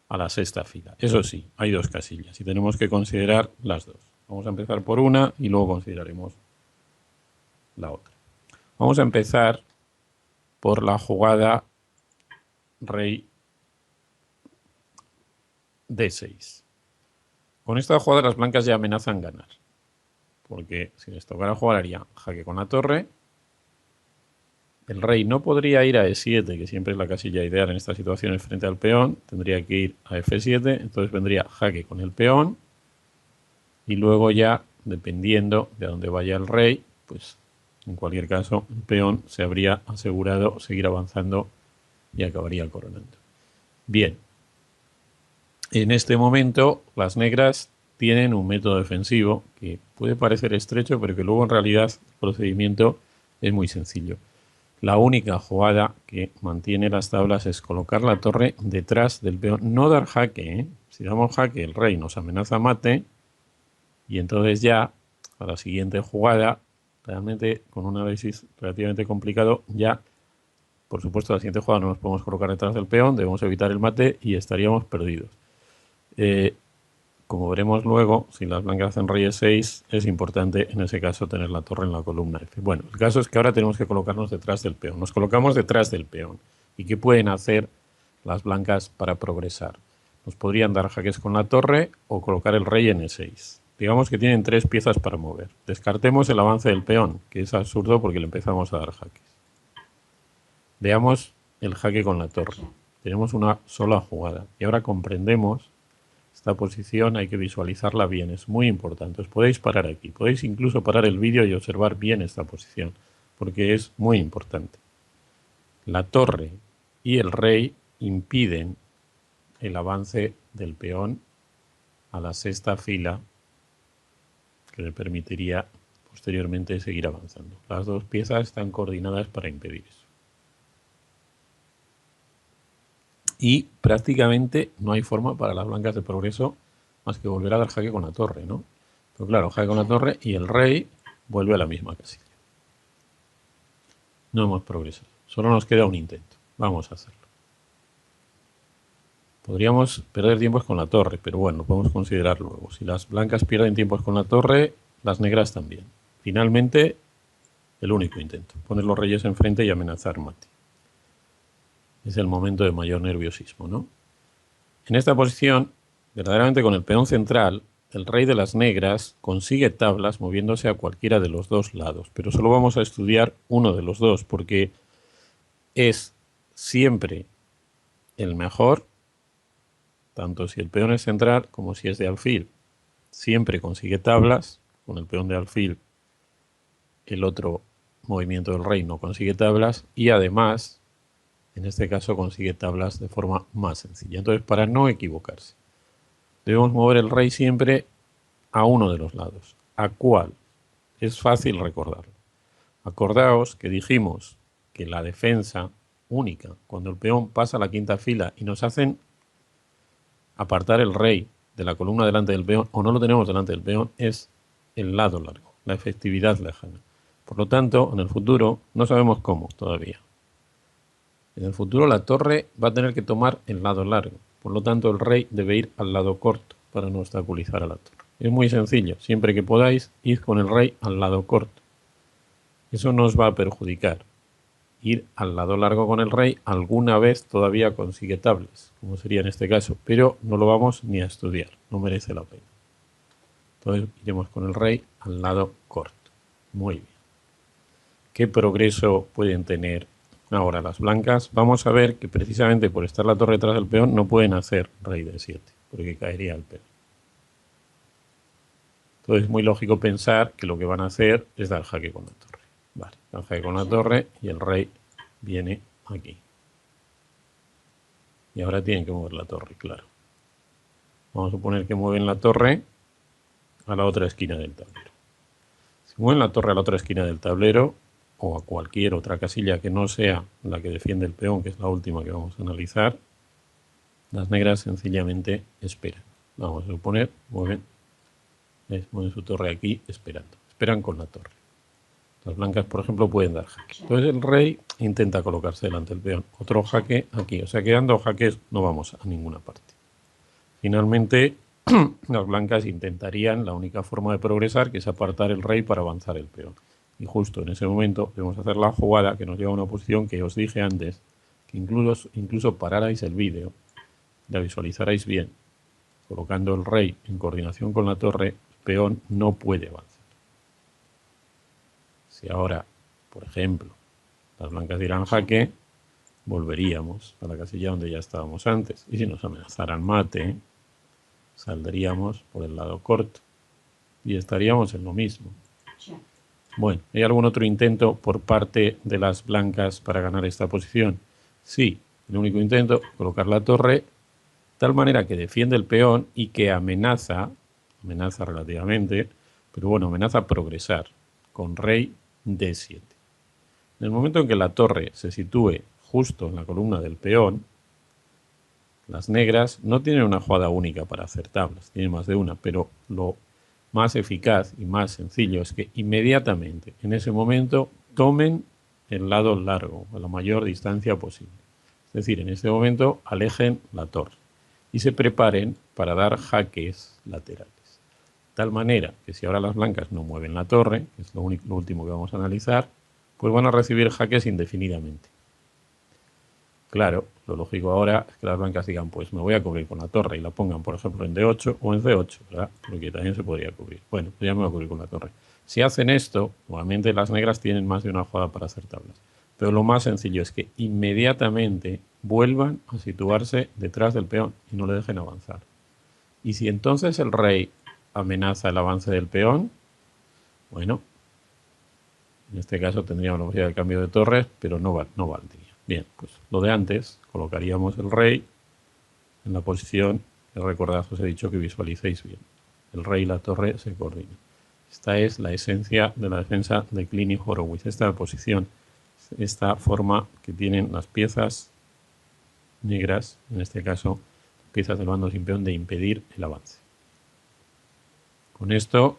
a la sexta fila. Eso sí, hay dos casillas y tenemos que considerar las dos. Vamos a empezar por una y luego consideraremos la otra. Vamos a empezar por la jugada rey D6. Con esta jugada las blancas ya amenazan ganar, porque si les tocara jugar haría jaque con la torre. El rey no podría ir a E7, que siempre es la casilla ideal en estas situaciones frente al peón. Tendría que ir a F7, entonces vendría jaque con el peón. Y luego ya, dependiendo de dónde vaya el rey, pues en cualquier caso el peón se habría asegurado seguir avanzando y acabaría coronando. Bien, en este momento las negras tienen un método defensivo que puede parecer estrecho, pero que luego en realidad el procedimiento es muy sencillo. La única jugada que mantiene las tablas es colocar la torre detrás del peón. No dar jaque, ¿eh? Si damos jaque, el rey nos amenaza mate. Y entonces ya, a la siguiente jugada, realmente con un análisis relativamente complicado, ya, por supuesto, a la siguiente jugada no nos podemos colocar detrás del peón, debemos evitar el mate y estaríamos perdidos. Como veremos luego, si las blancas hacen rey E6, es importante en ese caso tener la torre en la columna F. Bueno, el caso es que ahora tenemos que colocarnos detrás del peón. Nos colocamos detrás del peón. ¿Y qué pueden hacer las blancas para progresar? Nos podrían dar jaques con la torre o colocar el rey en E6. Digamos que tienen tres piezas para mover. Descartemos el avance del peón, que es absurdo porque le empezamos a dar jaques. Veamos el jaque con la torre. Tenemos una sola jugada. Y ahora comprendemos esta posición, hay que visualizarla bien, es muy importante. Os podéis parar aquí, podéis incluso parar el vídeo y observar bien esta posición, porque es muy importante. La torre y el rey impiden el avance del peón a la sexta fila, que le permitiría posteriormente seguir avanzando. Las dos piezas están coordinadas para impedir eso. Y prácticamente no hay forma para las blancas de progreso más que volver a dar jaque con la torre, ¿no? Pero claro, jaque con la torre y el rey vuelve a la misma casilla. No hemos progresado. Solo nos queda un intento. Vamos a hacerlo. Podríamos perder tiempos con la torre, pero bueno, lo podemos considerar luego. Si las blancas pierden tiempos con la torre, las negras también. Finalmente, el único intento. Poner los reyes enfrente y amenazar mate. Es el momento de mayor nerviosismo, ¿no? En esta posición, verdaderamente con el peón central, el rey de las negras consigue tablas moviéndose a cualquiera de los dos lados, pero solo vamos a estudiar uno de los dos porque es siempre el mejor, tanto si el peón es central como si es de alfil. Siempre consigue tablas, con el peón de alfil el otro movimiento del rey no consigue tablas y además en este caso consigue tablas de forma más sencilla. Entonces, para no equivocarse, debemos mover el rey siempre a uno de los lados. ¿A cuál? Es fácil recordarlo. Acordaos que dijimos que la defensa única, cuando el peón pasa a la quinta fila y nos hacen apartar el rey de la columna delante del peón o no lo tenemos delante del peón, es el lado largo, la efectividad lejana. Por lo tanto, en el futuro no sabemos cómo todavía. En el futuro la torre va a tener que tomar el lado largo. Por lo tanto, el rey debe ir al lado corto para no obstaculizar a la torre. Es muy sencillo. Siempre que podáis, id con el rey al lado corto. Eso nos va a perjudicar. Ir al lado largo con el rey alguna vez todavía consigue tablas, como sería en este caso, pero no lo vamos ni a estudiar. No merece la pena. Entonces iremos con el rey al lado corto. Muy bien. ¿Qué progreso pueden tener ahora las blancas? Vamos a ver que precisamente por estar la torre detrás del peón no pueden hacer rey de 7, porque caería el peón. Entonces es muy lógico pensar que lo que van a hacer es dar jaque con la torre. Vale, dar jaque con la torre y el rey viene aquí. Y ahora tienen que mover la torre, claro. Vamos a suponer que mueven la torre a la otra esquina del tablero. Si mueven la torre a la otra esquina del tablero, o a cualquier otra casilla que no sea la que defiende el peón, que es la última que vamos a analizar, las negras sencillamente esperan. Vamos a suponer, mueven su torre aquí esperando. Esperan con la torre. Las blancas, por ejemplo, pueden dar jaque. Entonces el rey intenta colocarse delante del peón. Otro jaque aquí. O sea que dando jaques no vamos a ninguna parte. finalmente las blancas intentarían la única forma de progresar, que es apartar el rey para avanzar el peón. Y justo en ese momento debemos hacer la jugada que nos lleva a una posición que os dije antes, que incluso pararais el vídeo, la visualizarais bien. Colocando el rey en coordinación con la torre, el peón no puede avanzar. Si ahora, por ejemplo, las blancas dieran jaque, volveríamos a la casilla donde ya estábamos antes. Y si nos amenazaran mate, saldríamos por el lado corto y estaríamos en lo mismo. Bueno, ¿hay algún otro intento por parte de las blancas para ganar esta posición? Sí, el único intento, colocar la torre de tal manera que defiende el peón y que amenaza relativamente, pero bueno, amenaza progresar con rey D7. En el momento en que la torre se sitúe justo en la columna del peón, las negras no tienen una jugada única para hacer tablas, tienen más de una, pero lo más eficaz y más sencillo es que inmediatamente, en ese momento, tomen el lado largo, a la mayor distancia posible. Es decir, en ese momento alejen la torre y se preparen para dar jaques laterales. De tal manera que si ahora las blancas no mueven la torre, que es lo último que vamos a analizar, pues van a recibir jaques indefinidamente. Claro, lo lógico ahora es que las blancas digan, pues me voy a cubrir con la torre y la pongan, por ejemplo, en D8 o en C8, ¿verdad? Porque también se podría cubrir. Bueno, pues ya me voy a cubrir con la torre. Si hacen esto, obviamente las negras tienen más de una jugada para hacer tablas. Pero lo más sencillo es que inmediatamente vuelvan a situarse detrás del peón y no le dejen avanzar. Y si entonces el rey amenaza el avance del peón, bueno, en este caso tendríamos la posibilidad de cambio de torres, pero no valdría. Bien, pues lo de antes, colocaríamos el rey en la posición que recordad, os he dicho que visualicéis bien. El rey y la torre se coordinan. Esta es la esencia de la defensa de Klein y Horowitz. Esta posición, esta forma que tienen las piezas negras, en este caso piezas del bando sin peón, de impedir el avance. Con esto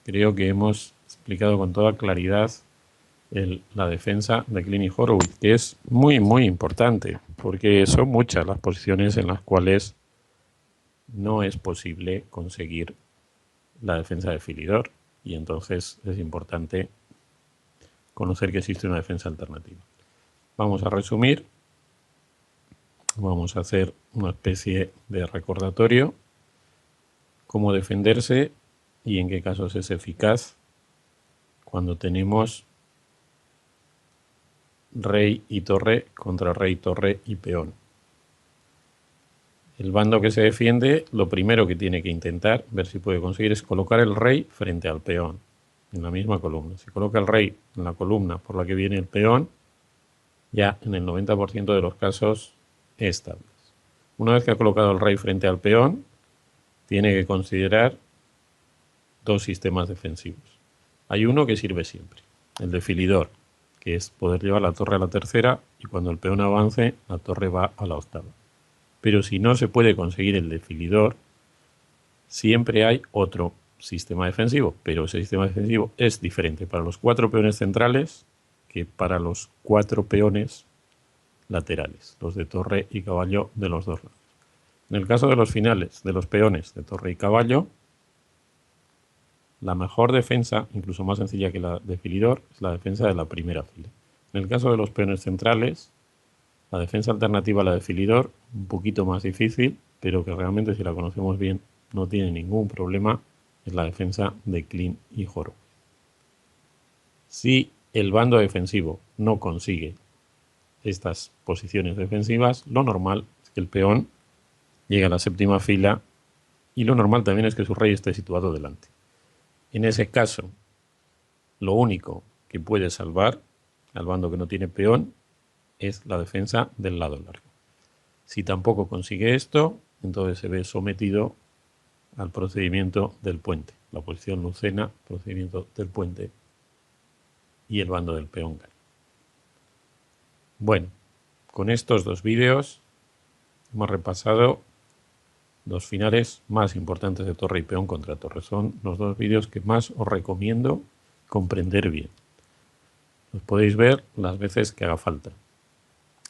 creo que hemos explicado con toda claridad la defensa de Klein y Horowitz, que es muy importante, porque son muchas las posiciones en las cuales no es posible conseguir la defensa de Philidor, y entonces es importante conocer que existe una defensa alternativa. Vamos a resumir, vamos a hacer una especie de recordatorio, cómo defenderse y en qué casos es eficaz cuando tenemos rey y torre contra rey, torre y peón. El bando que se defiende, lo primero que tiene que intentar, ver si puede conseguir, es colocar el rey frente al peón, en la misma columna. Si coloca el rey en la columna por la que viene el peón, ya en el 90% de los casos es tablas. Una vez que ha colocado el rey frente al peón, tiene que considerar dos sistemas defensivos. Hay uno que sirve siempre, el de Philidor, que es poder llevar la torre a la tercera y cuando el peón avance, la torre va a la octava. Pero si no se puede conseguir el de Philidor, siempre hay otro sistema defensivo, pero ese sistema defensivo es diferente para los 4 peones centrales que para los 4 peones laterales, los de torre y caballo de los dos lados. En el caso de los finales de los peones de torre y caballo, la mejor defensa, incluso más sencilla que la de Philidor, es la defensa de la primera fila. En el caso de los peones centrales, la defensa alternativa a la de Philidor, un poquito más difícil, pero que realmente si la conocemos bien no tiene ningún problema, es la defensa de Klein y Horowitz. Si el bando defensivo no consigue estas posiciones defensivas, lo normal es que el peón llegue a la séptima fila y lo normal también es que su rey esté situado delante. En ese caso, lo único que puede salvar al bando que no tiene peón es la defensa del lado largo. Si tampoco consigue esto, entonces se ve sometido al procedimiento del puente, la posición lucena, procedimiento del puente, y el bando del peón gana. Bueno, con estos dos vídeos hemos repasado los finales más importantes de torre y peón contra torre. Son los dos vídeos que más os recomiendo comprender bien. Los podéis ver las veces que haga falta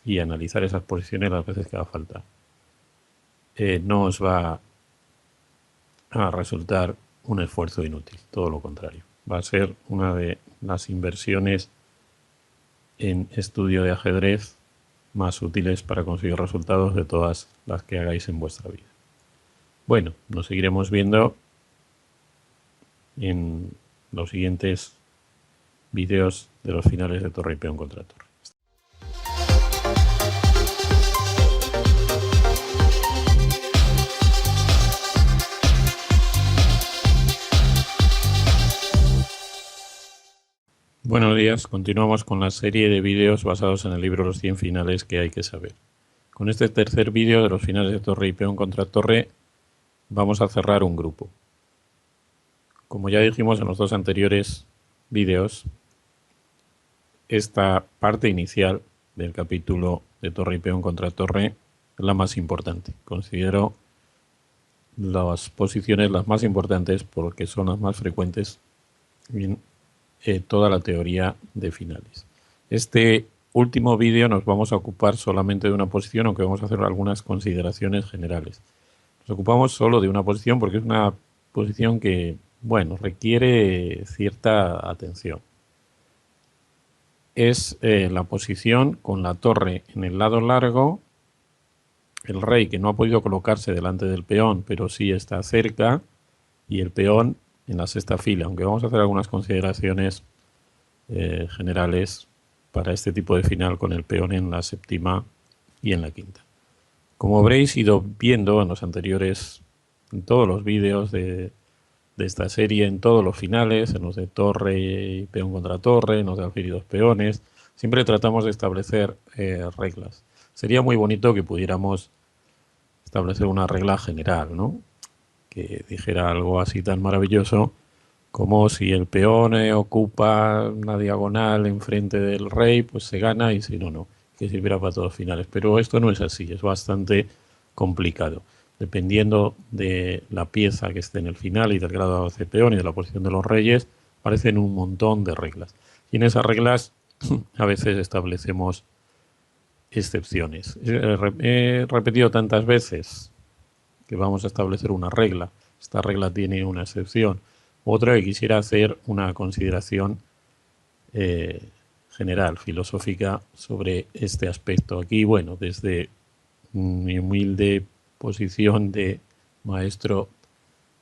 y analizar esas posiciones las veces que haga falta. no os va a resultar un esfuerzo inútil, todo lo contrario. Va a ser una de las inversiones en estudio de ajedrez más útiles para conseguir resultados de todas las que hagáis en vuestra vida. Bueno, nos seguiremos viendo en los siguientes vídeos de los finales de torre y peón contra torre. Buenos días, continuamos con la serie de vídeos basados en el libro Los 100 finales que hay que saber. Con este tercer vídeo de los finales de torre y peón contra torre vamos a cerrar un grupo. Como ya dijimos en los dos anteriores vídeos, esta parte inicial del capítulo de torre y peón contra torre es la más importante. Considero las posiciones las más importantes porque son las más frecuentes en toda la teoría de finales. Este último vídeo nos vamos a ocupar solamente de una posición, aunque vamos a hacer algunas consideraciones generales. Nos ocupamos solo de una posición porque es una posición que, bueno, requiere cierta atención. Es la posición con la torre en el lado largo, el rey que no ha podido colocarse delante del peón, pero sí está cerca, y el peón en la sexta fila, aunque vamos a hacer algunas consideraciones generales para este tipo de final con el peón en la séptima y en la quinta. Como habréis ido viendo en los anteriores, en todos los vídeos de esta serie, en todos los finales, en los de torre y peón contra torre, en los de alfil y dos peones, siempre tratamos de establecer reglas. Sería muy bonito que pudiéramos establecer una regla general, ¿no? Que dijera algo así tan maravilloso como si el peón ocupa una diagonal enfrente del rey, pues se gana, y si no, no, que sirviera para todos los finales. Pero esto no es así, es bastante complicado. Dependiendo de la pieza que esté en el final y del grado de peón y de la posición de los reyes, aparecen un montón de reglas. Y en esas reglas a veces establecemos excepciones. He repetido tantas veces que vamos a establecer una regla. Esta regla tiene una excepción. Otra que quisiera hacer una consideración general, filosófica, sobre este aspecto. Aquí, bueno, desde mi humilde posición de maestro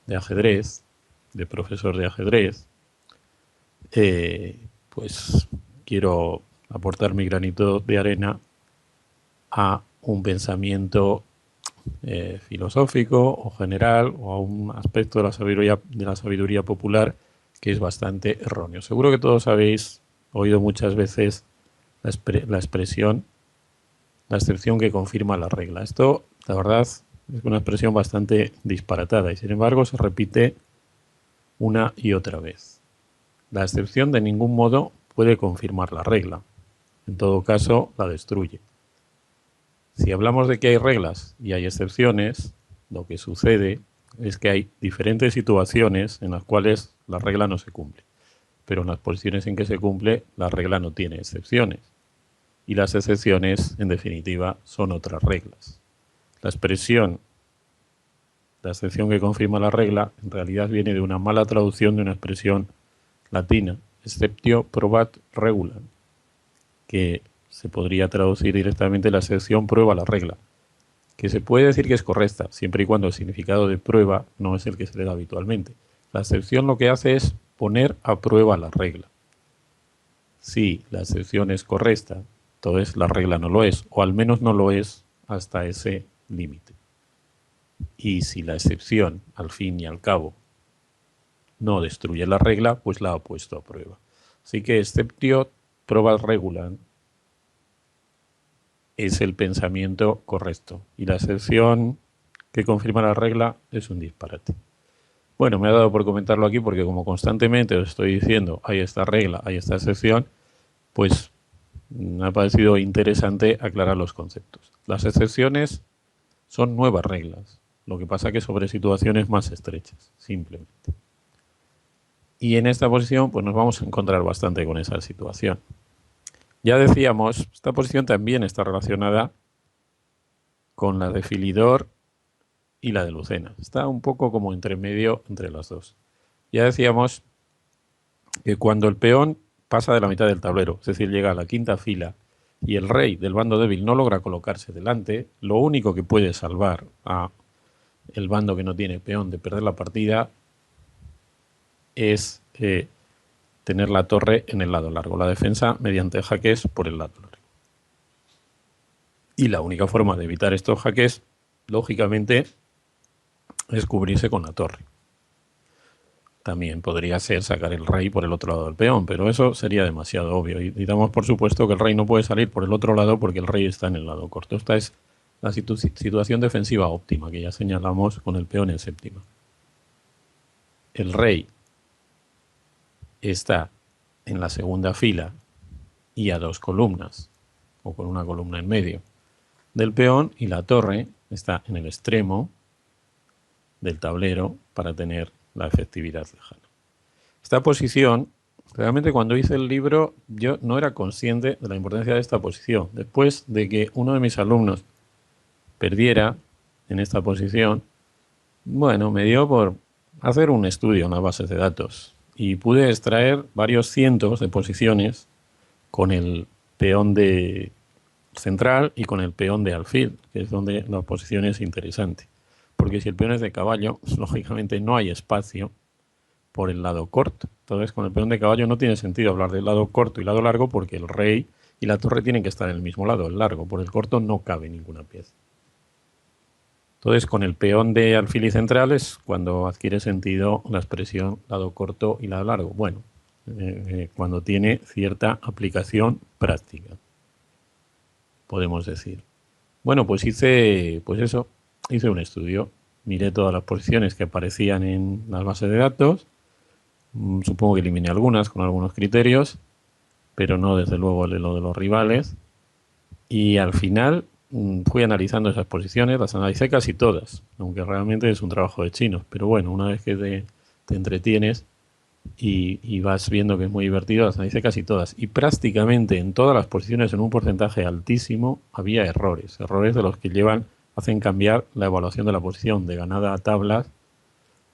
de ajedrez, de profesor de ajedrez, pues quiero aportar mi granito de arena a un pensamiento filosófico o general, o a un aspecto de la sabiduría popular que es bastante erróneo. Seguro que todos habéis oído muchas veces la expresión, la excepción que confirma la regla. Esto, la verdad, es una expresión bastante disparatada y sin embargo se repite una y otra vez. La excepción de ningún modo puede confirmar la regla. En todo caso, la destruye. Si hablamos de que hay reglas y hay excepciones, lo que sucede es que hay diferentes situaciones en las cuales la regla no se cumple. Pero en las posiciones en que se cumple, la regla no tiene excepciones. Y las excepciones, en definitiva, son otras reglas. La expresión, la excepción que confirma la regla, en realidad viene de una mala traducción de una expresión latina, exceptio probat regulam, que se podría traducir directamente: la excepción prueba la regla, que se puede decir que es correcta, siempre y cuando el significado de prueba no es el que se le da habitualmente. La excepción lo que hace es poner a prueba la regla. Si la excepción es correcta, entonces la regla no lo es, o al menos no lo es hasta ese límite. Y si la excepción, al fin y al cabo, no destruye la regla, pues la ha puesto a prueba. Así que exceptio probat regulam es el pensamiento correcto, y la excepción que confirma la regla es un disparate. Bueno, me ha dado por comentarlo aquí porque, como constantemente os estoy diciendo, hay esta regla, hay esta excepción, pues me ha parecido interesante aclarar los conceptos. Las excepciones son nuevas reglas, lo que pasa que sobre situaciones más estrechas, simplemente. Y en esta posición pues nos vamos a encontrar bastante con esa situación. Ya decíamos, esta posición también está relacionada con la de Philidor y la de Lucena. Está un poco como entre medio entre las dos. Ya decíamos que cuando el peón pasa de la mitad del tablero, es decir, llega a la quinta fila, y el rey del bando débil no logra colocarse delante, lo único que puede salvar a el bando que no tiene peón de perder la partida es tener la torre en el lado largo, la defensa mediante jaques por el lado largo. Y la única forma de evitar estos jaques, lógicamente, es cubrirse con la torre. También podría ser sacar el rey por el otro lado del peón, pero eso sería demasiado obvio. Y damos por supuesto que el rey no puede salir por el otro lado porque el rey está en el lado corto. Esta es la situación defensiva óptima que ya señalamos con el peón en séptima. El rey está en la segunda fila y a 2 columnas, o con una columna en medio del peón, y la torre está en el extremo del tablero para tener la efectividad lejana. Esta posición, realmente cuando hice el libro yo no era consciente de la importancia de esta posición. Después de que uno de mis alumnos perdiera en esta posición, bueno, me dio por hacer un estudio en las bases de datos y pude extraer varios cientos de posiciones con el peón de central y con el peón de alfil, que es donde la posición es interesante. Porque si el peón es de caballo, lógicamente no hay espacio por el lado corto. Entonces, con el peón de caballo no tiene sentido hablar del lado corto y lado largo porque el rey y la torre tienen que estar en el mismo lado, el largo. Por el corto no cabe ninguna pieza. Entonces, con el peón de alfil y central es cuando adquiere sentido la expresión lado corto y lado largo. Bueno, cuando tiene cierta aplicación práctica, podemos decir. Bueno, pues hice un estudio. Miré todas las posiciones que aparecían en las bases de datos. Supongo que eliminé algunas con algunos criterios, pero no desde luego lo de los rivales. Y al final fui analizando esas posiciones, las analicé casi todas, aunque realmente es un trabajo de chinos. Pero bueno, una vez que te entretienes y vas viendo que es muy divertido, las analicé casi todas. Y prácticamente en todas las posiciones, en un porcentaje altísimo, había errores de los que hacen cambiar la evaluación de la posición de ganada a tablas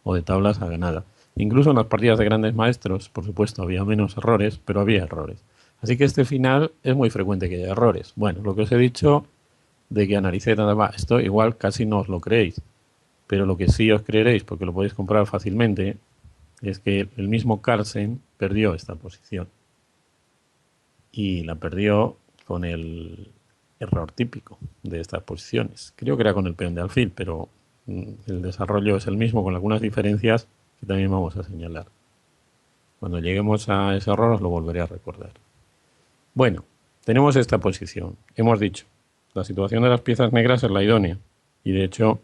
o de tablas a ganada. Incluso en las partidas de grandes maestros, por supuesto, había menos errores, pero había errores. Así que este final es muy frecuente que haya errores. Bueno, lo que os he dicho de que analicé nada más, esto igual casi no os lo creéis, pero lo que sí os creeréis, porque lo podéis comprobar fácilmente, es que el mismo Carlsen perdió esta posición. Y la perdió con el error típico de estas posiciones. Creo que era con el peón de alfil, pero el desarrollo es el mismo, con algunas diferencias que también vamos a señalar. Cuando lleguemos a ese error os lo volveré a recordar. Bueno, tenemos esta posición. Hemos dicho, la situación de las piezas negras es la idónea. Y de hecho,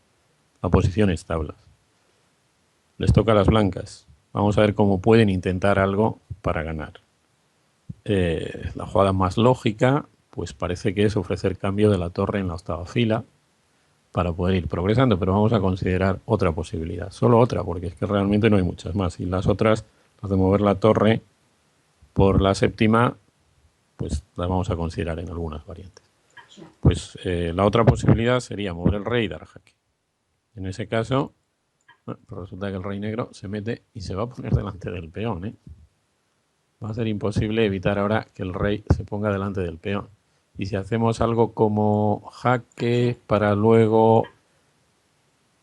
la posición es tablas. Les toca a las blancas. Vamos a ver cómo pueden intentar algo para ganar. La jugada más lógica, pues parece que es ofrecer cambio de la torre en la octava fila para poder ir progresando, pero vamos a considerar otra posibilidad, solo otra, porque es que realmente no hay muchas más. Y las otras, las de mover la torre por la séptima, pues las vamos a considerar en algunas variantes. Pues la otra posibilidad sería mover el rey y dar jaque. En ese caso, bueno, pues resulta que el rey negro se mete y se va a poner delante del peón, ¿eh? Va a ser imposible evitar ahora que el rey se ponga delante del peón. Y si hacemos algo como jaque para luego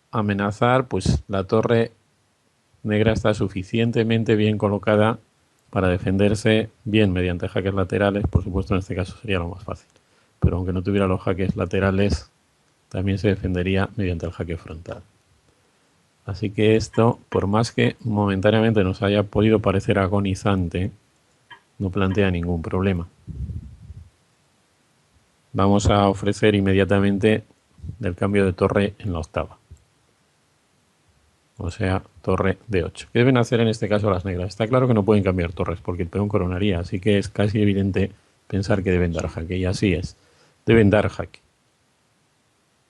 amenazar, pues la torre negra está suficientemente bien colocada para defenderse bien mediante jaques laterales. Por supuesto, en este caso sería lo más fácil. Pero aunque no tuviera los jaques laterales, también se defendería mediante el jaque frontal. Así que esto, por más que momentáneamente nos haya podido parecer agonizante, no plantea ningún problema. Vamos a ofrecer inmediatamente el cambio de torre en la octava. O sea, torre de 8. ¿Qué deben hacer en este caso las negras? Está claro que no pueden cambiar torres porque el peón coronaría, así que es casi evidente pensar que deben dar jaque. Y así es, deben dar jaque.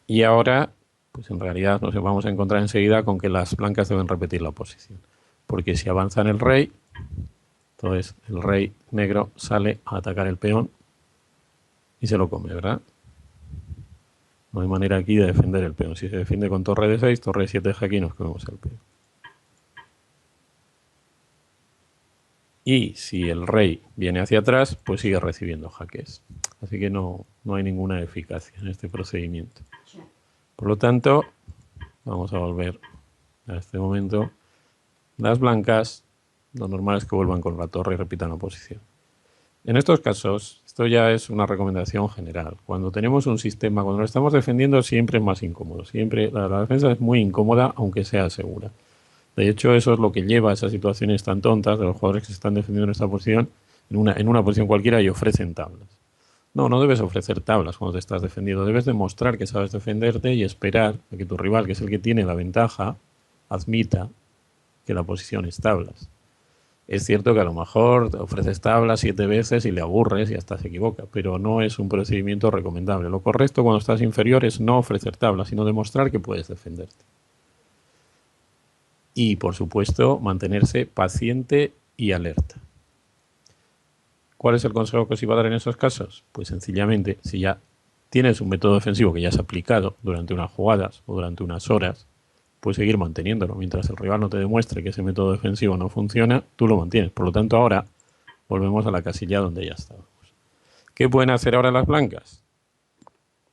Y ahora, pues en realidad nos vamos a encontrar enseguida con que las blancas deben repetir la posición. Porque si avanzan el rey, entonces el rey negro sale a atacar el peón y se lo come, ¿verdad? No hay manera aquí de defender el peón. Si se defiende con torre de 6, torre de 7 jaque y nos comemos el peón. Y si el rey viene hacia atrás, pues sigue recibiendo jaques. Así que no hay ninguna eficacia en este procedimiento. Por lo tanto, vamos a volver a este momento. Las blancas, lo normal es que vuelvan con la torre y repitan la posición. En estos casos, esto ya es una recomendación general. Cuando tenemos un sistema, cuando lo estamos defendiendo, siempre es más incómodo. Siempre la defensa es muy incómoda, aunque sea segura. De hecho, eso es lo que lleva a esas situaciones tan tontas de los jugadores que se están defendiendo en esta posición, en una posición cualquiera, y ofrecen tablas. No debes ofrecer tablas cuando te estás defendiendo. Debes demostrar que sabes defenderte y esperar a que tu rival, que es el que tiene la ventaja, admita que la posición es tablas. Es cierto que a lo mejor te ofreces tablas 7 veces y le aburres y hasta se equivoca, pero no es un procedimiento recomendable. Lo correcto cuando estás inferior es no ofrecer tablas, sino demostrar que puedes defenderte. Y, por supuesto, mantenerse paciente y alerta. ¿Cuál es el consejo que os iba a dar en esos casos? Pues sencillamente, si ya tienes un método defensivo que ya has aplicado durante unas jugadas o durante unas horas, pues seguir manteniéndolo. Mientras el rival no te demuestre que ese método defensivo no funciona, tú lo mantienes. Por lo tanto, ahora volvemos a la casilla donde ya estábamos. ¿Qué pueden hacer ahora las blancas?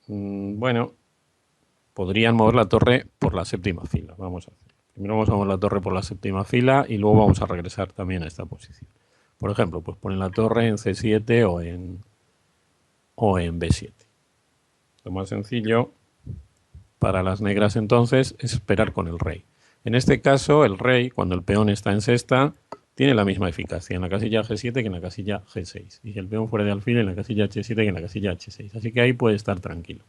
Bueno, podrían mover la torre por la séptima fila. Vamos a hacer. Primero vamos a mover la torre por la séptima fila y luego vamos a regresar también a esta posición. Por ejemplo, pues ponen la torre en C7 o en B7. Lo más sencillo para las negras entonces es esperar con el rey. En este caso, el rey, cuando el peón está en sexta, tiene la misma eficacia en la casilla G7 que en la casilla G6. Y si el peón fuera de alfil, en la casilla H7 que en la casilla H6. Así que ahí puede estar tranquilo.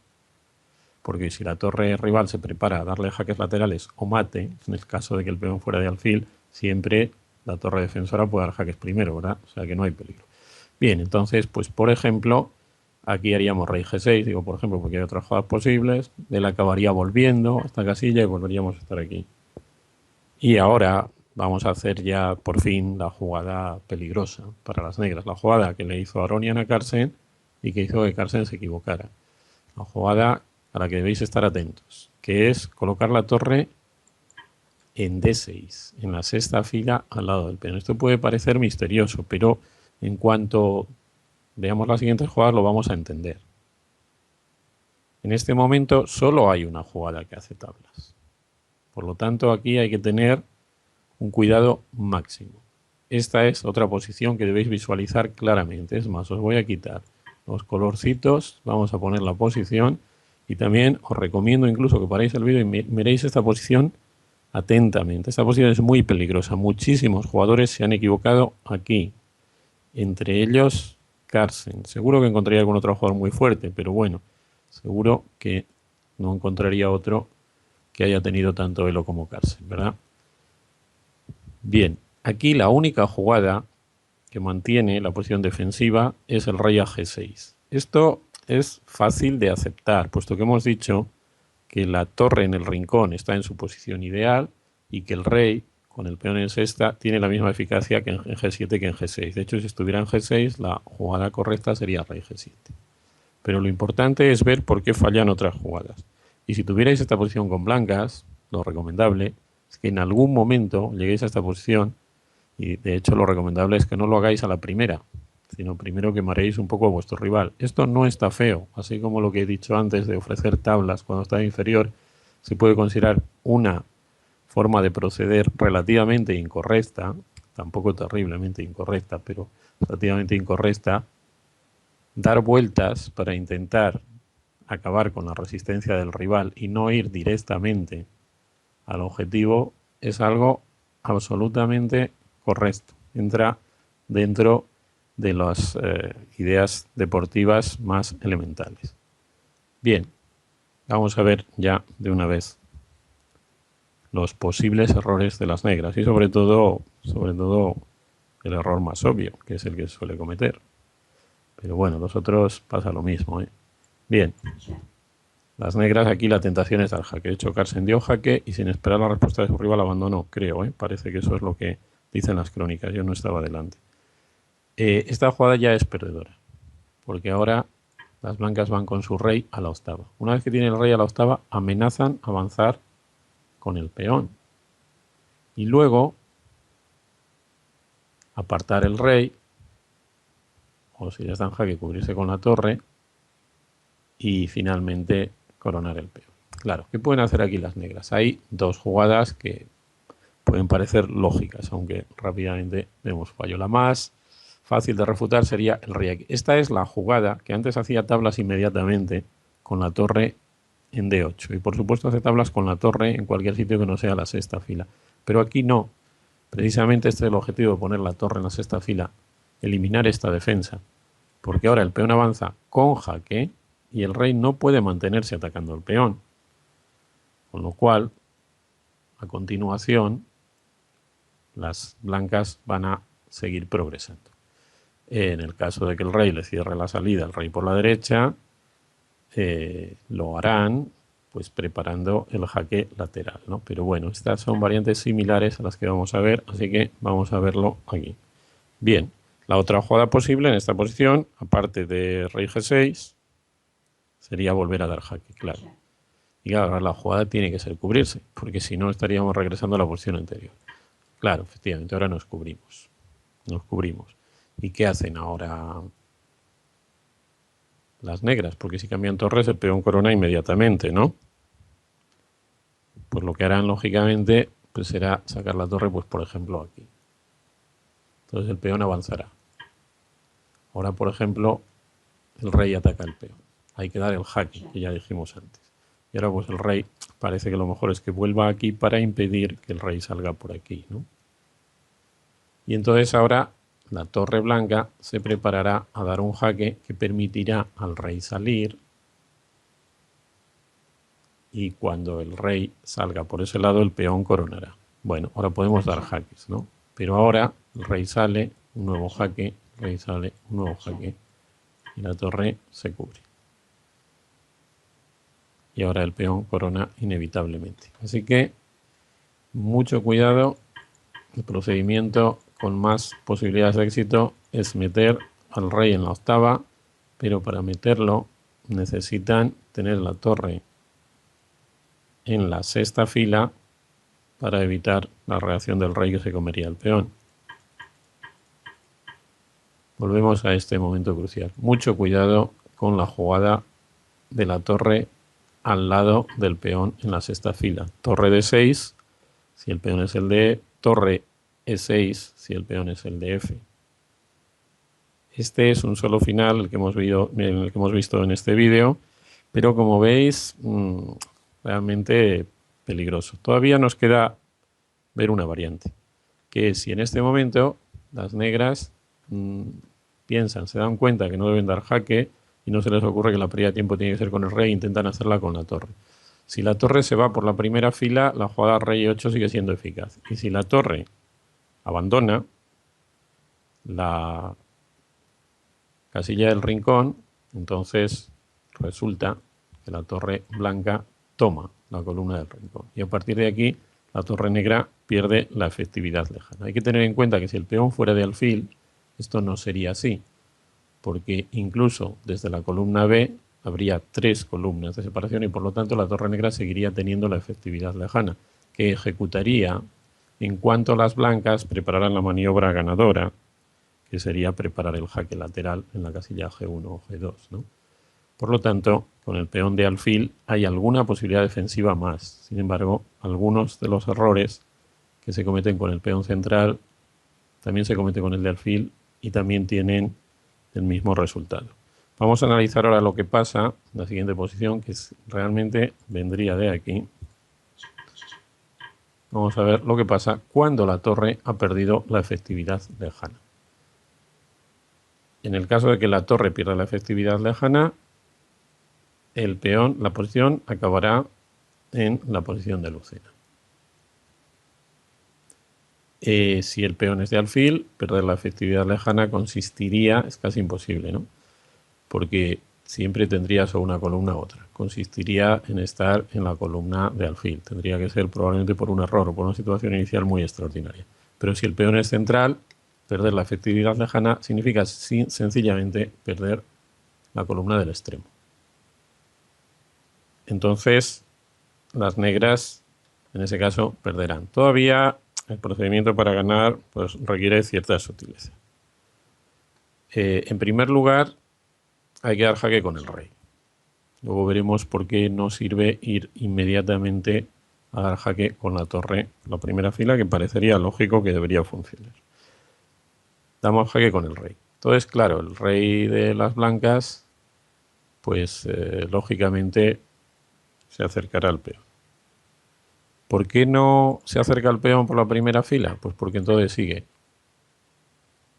Porque si la torre rival se prepara a darle jaques laterales o mate, en el caso de que el peón fuera de alfil, siempre la torre defensora puede dar jaques primero, ¿verdad? O sea que no hay peligro. Bien, entonces, pues por ejemplo, aquí haríamos rey G6, digo por ejemplo, porque hay otras jugadas posibles, él acabaría volviendo a esta casilla y volveríamos a estar aquí. Y ahora vamos a hacer ya por fin la jugada peligrosa para las negras, la jugada que le hizo Aronian a Carlsen y que hizo que Carlsen se equivocara. La jugada a la que debéis estar atentos, que es colocar la torre en D6, en la sexta fila al lado del peón. Esto puede parecer misterioso, pero en cuanto veamos las siguientes jugadas lo vamos a entender. En este momento solo hay una jugada que hace tablas. Por lo tanto, aquí hay que tener un cuidado máximo. Esta es otra posición que debéis visualizar claramente. Es más, os voy a quitar los colorcitos, vamos a poner la posición y también os recomiendo incluso que paréis el vídeo y miréis esta posición atentamente. Esta posición es muy peligrosa. Muchísimos jugadores se han equivocado aquí. Entre ellos Carlsen. Seguro que encontraría algún otro jugador muy fuerte, pero bueno, seguro que no encontraría otro que haya tenido tanto elo como Carlsen, ¿verdad? Bien, aquí la única jugada que mantiene la posición defensiva es el rey a G6. Esto es fácil de aceptar, puesto que hemos dicho que la torre en el rincón está en su posición ideal y que el rey, con el peón en sexta, tiene la misma eficacia que en G7 que en G6. De hecho, si estuviera en G6, la jugada correcta sería rey G7. Pero lo importante es ver por qué fallan otras jugadas. Y si tuvierais esta posición con blancas, lo recomendable es que en algún momento lleguéis a esta posición, y de hecho lo recomendable es que no lo hagáis a la primera, sino primero quemaréis un poco a vuestro rival. Esto no está feo, así como lo que he dicho antes de ofrecer tablas cuando está inferior, se puede considerar una forma de proceder relativamente incorrecta, tampoco terriblemente incorrecta, pero relativamente incorrecta, dar vueltas para intentar acabar con la resistencia del rival y no ir directamente al objetivo es algo absolutamente correcto. Entra dentro de las ideas deportivas más elementales. Bien, vamos a ver ya de una vez los posibles errores de las negras y sobre todo el error más obvio, que es el que suele cometer. Pero bueno, los otros pasa lo mismo, ¿eh? Bien. Las negras aquí la tentación es dar jaque. De hecho, Carlsen dio jaque y sin esperar la respuesta de su rival abandonó, creo, ¿eh? Parece que eso es lo que dicen las crónicas. Yo no estaba delante. Esta jugada ya es perdedora, porque ahora Las blancas van con su rey a la octava. Una vez que tiene el rey a la octava, amenazan avanzar con el peón. Y luego apartar el rey, o si ya está en jaque, cubrirse con la torre y finalmente coronar el peón. Claro, ¿qué pueden hacer aquí las negras? Hay dos jugadas que pueden parecer lógicas, aunque rápidamente vemos fallo. La más fácil de refutar sería el rey aquí. Esta es la jugada que antes hacía tablas inmediatamente con la torre en D8. Y por supuesto hace tablas con la torre en cualquier sitio que no sea la sexta fila. Pero aquí no. Precisamente este es el objetivo de poner la torre en la sexta fila, eliminar esta defensa. Porque ahora el peón avanza con jaque y el rey no puede mantenerse atacando al peón. Con lo cual, a continuación, las blancas van a seguir progresando. En el caso de que el rey le cierre la salida al rey por la derecha, lo harán pues preparando el jaque lateral, ¿no? Pero bueno, estas son variantes similares a las que vamos a ver, así que vamos a verlo aquí. Bien, la otra jugada posible en esta posición, aparte de rey G6, sería volver a dar jaque, claro. Y claro, la jugada tiene que ser cubrirse, porque si no estaríamos regresando a la posición anterior. Claro, efectivamente, ahora nos cubrimos. Nos cubrimos. ¿Y qué hacen ahora las negras? Porque si cambian torres, el peón corona inmediatamente, ¿no? Pues lo que harán, lógicamente, pues será sacar la torre, pues por ejemplo, aquí. Entonces el peón avanzará. Ahora, por ejemplo, el rey ataca al peón. Hay que dar el jaque, que ya dijimos antes. Y ahora pues el rey parece que lo mejor es que vuelva aquí para impedir que el rey salga por aquí, ¿no? Y entonces ahora la torre blanca se preparará a dar un jaque que permitirá al rey salir. Y cuando el rey salga por ese lado, el peón coronará. Bueno, ahora podemos dar jaques, ¿no? Pero ahora el rey sale, un nuevo jaque, el rey sale, un nuevo jaque, y la torre se cubre. Y ahora el peón corona inevitablemente. Así que mucho cuidado. El procedimiento con más posibilidades de éxito es meter al rey en la octava, pero para meterlo necesitan tener la torre en la sexta fila para evitar la reacción del rey que se comería el peón. Volvemos a este momento crucial. Mucho cuidado con la jugada de la torre al lado del peón en la sexta fila. Torre de 6, si el peón es el de torre E6, si el peón es el de F. Este es un solo final, el que hemos visto en este vídeo, pero como veis, realmente peligroso. Todavía nos queda ver una variante, que es si en este momento las negras piensan, se dan cuenta que no deben dar jaque y no se les ocurre que la pérdida de tiempo tiene que ser con el rey, intentan hacerla con la torre. Si la torre se va por la primera fila, la jugada rey 8 sigue siendo eficaz. Y si la torre abandona la casilla del rincón, entonces resulta que la torre blanca toma la columna del rincón. Y a partir de aquí, la torre negra pierde la efectividad lejana. Hay que tener en cuenta que si el peón fuera de alfil, esto no sería así, porque incluso desde la columna B habría 3 columnas de separación y por lo tanto la torre negra seguiría teniendo la efectividad lejana, que ejecutaría en cuanto las blancas prepararan la maniobra ganadora, que sería preparar el jaque lateral en la casilla G1 o G2, ¿no? Por lo tanto, con el peón de alfil hay alguna posibilidad defensiva más. Sin embargo, algunos de los errores que se cometen con el peón central también se cometen con el de alfil y también tienen el mismo resultado. Vamos a analizar ahora lo que pasa en la siguiente posición, que realmente vendría de aquí. Vamos a ver lo que pasa cuando la torre ha perdido la efectividad lejana. En el caso de que la torre pierda la efectividad lejana, el peón, la posición, acabará en la posición de Lucena. Si el peón es de alfil, perder la efectividad lejana consistiría, es casi imposible, ¿no? Porque siempre tendrías o una columna u otra. Consistiría en estar en la columna de alfil. Tendría que ser probablemente por un error o por una situación inicial muy extraordinaria. Pero si el peón es central, perder la efectividad lejana significa sencillamente perder la columna del extremo. Entonces, las negras, en ese caso, perderán. Todavía el procedimiento para ganar pues, requiere cierta sutileza. En primer lugar, hay que dar jaque con el rey. Luego veremos por qué no sirve ir inmediatamente a dar jaque con la torre, la primera fila, que parecería lógico que debería funcionar. Damos jaque con el rey. Entonces, claro, el rey de las blancas, pues lógicamente se acercará al peón. ¿Por qué no se acerca al peón por la primera fila? Pues porque entonces sigue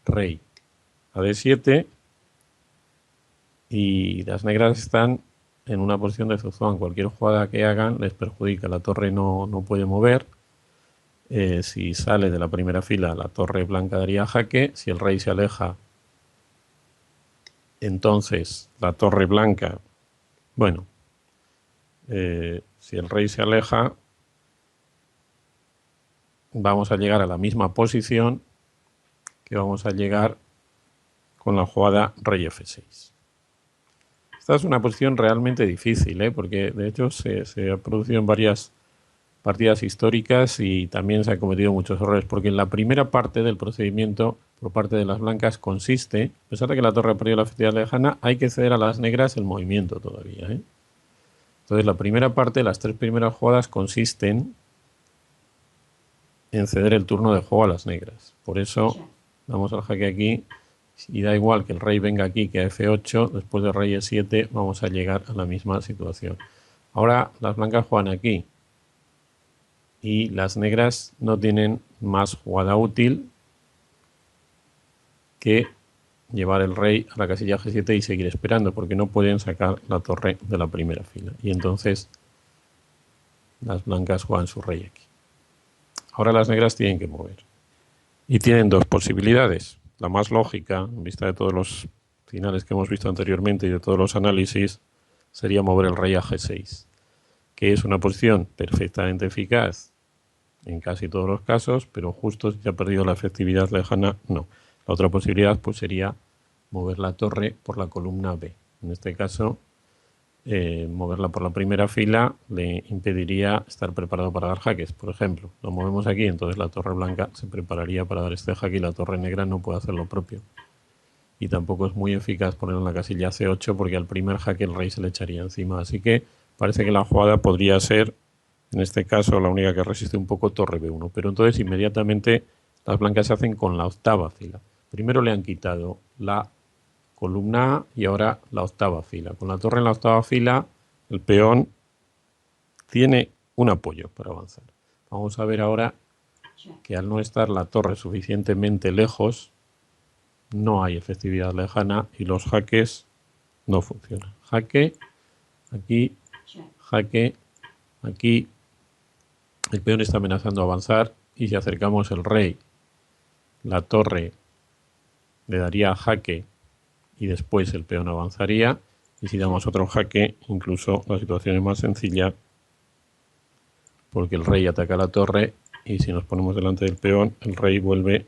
rey a d7 y las negras están en una posición de zozobra. Cualquier jugada que hagan les perjudica. La torre no puede mover. Si sale de la primera fila, la torre blanca daría jaque. Si el rey se aleja, entonces la torre blanca, bueno, si el rey se aleja, vamos a llegar a la misma posición que vamos a llegar con la jugada rey f6. Esta es una posición realmente difícil, porque de hecho se ha producido en varias partidas históricas y también se han cometido muchos errores, porque en la primera parte del procedimiento por parte de las blancas consiste, a pesar de que la torre ha perdido la efectividad lejana, hay que ceder a las negras el movimiento todavía. Entonces la primera parte, las tres primeras jugadas consisten en ceder el turno de juego a las negras. Por eso damos al jaque aquí y da igual que el rey venga aquí que a f8, después de rey e7 vamos a llegar a la misma situación. Ahora las blancas juegan aquí y las negras no tienen más jugada útil que llevar el rey a la casilla g7 y seguir esperando, porque no pueden sacar la torre de la primera fila. Y entonces las blancas juegan su rey aquí. Ahora las negras tienen que mover. Y tienen dos posibilidades. La más lógica, en vista de todos los finales que hemos visto anteriormente y de todos los análisis, sería mover el rey a g6, que es una posición perfectamente eficaz en casi todos los casos, pero justo si ha perdido la efectividad lejana, no. La otra posibilidad pues sería mover la torre por la columna B. En este caso, moverla por la primera fila le impediría estar preparado para dar jaques. Por ejemplo, lo movemos aquí, entonces la torre blanca se prepararía para dar este jaque y la torre negra no puede hacer lo propio. Y tampoco es muy eficaz ponerlo en la casilla C8 porque al primer jaque el rey se le echaría encima. Así que parece que la jugada podría ser, en este caso, la única que resiste un poco, torre B1. Pero entonces inmediatamente las blancas se hacen con la octava fila. Primero le han quitado la columna A y ahora la octava fila. Con la torre en la octava fila, el peón tiene un apoyo para avanzar. Vamos a ver ahora que al no estar la torre suficientemente lejos, no hay efectividad lejana y los jaques no funcionan. Jaque, aquí, jaque, aquí. El peón está amenazando avanzar y si acercamos el rey, la torre le daría jaque y después el peón avanzaría, y si damos otro jaque, incluso la situación es más sencilla porque el rey ataca la torre y si nos ponemos delante del peón, el rey vuelve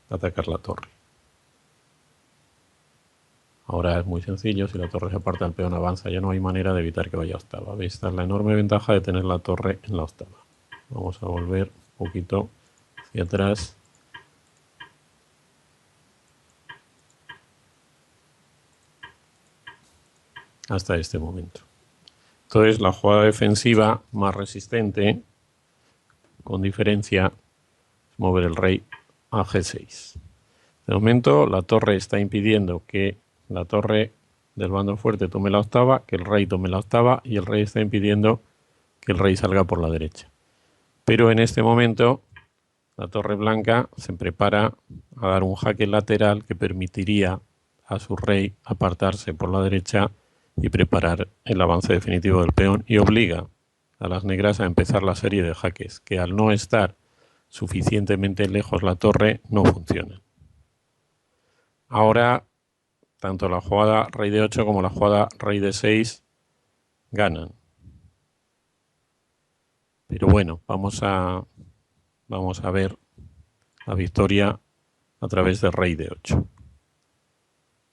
a atacar la torre. Ahora es muy sencillo, si la torre se aparta, el peón avanza, ya no hay manera de evitar que vaya a octava. ¿Veis? Esta es la enorme ventaja de tener la torre en la octava. Vamos a volver un poquito hacia atrás. Hasta este momento. Entonces la jugada defensiva más resistente, con diferencia, es mover el rey a g6. De momento la torre está impidiendo que la torre del bando fuerte tome la octava, que el rey tome la octava, y el rey está impidiendo que el rey salga por la derecha. Pero en este momento la torre blanca se prepara a dar un jaque lateral que permitiría a su rey apartarse por la derecha y preparar el avance definitivo del peón, y obliga a las negras a empezar la serie de jaques que al no estar suficientemente lejos la torre no funciona. Ahora tanto la jugada rey de 8 como la jugada rey de 6 ganan. Pero bueno, vamos a ver la victoria a través de rey de 8.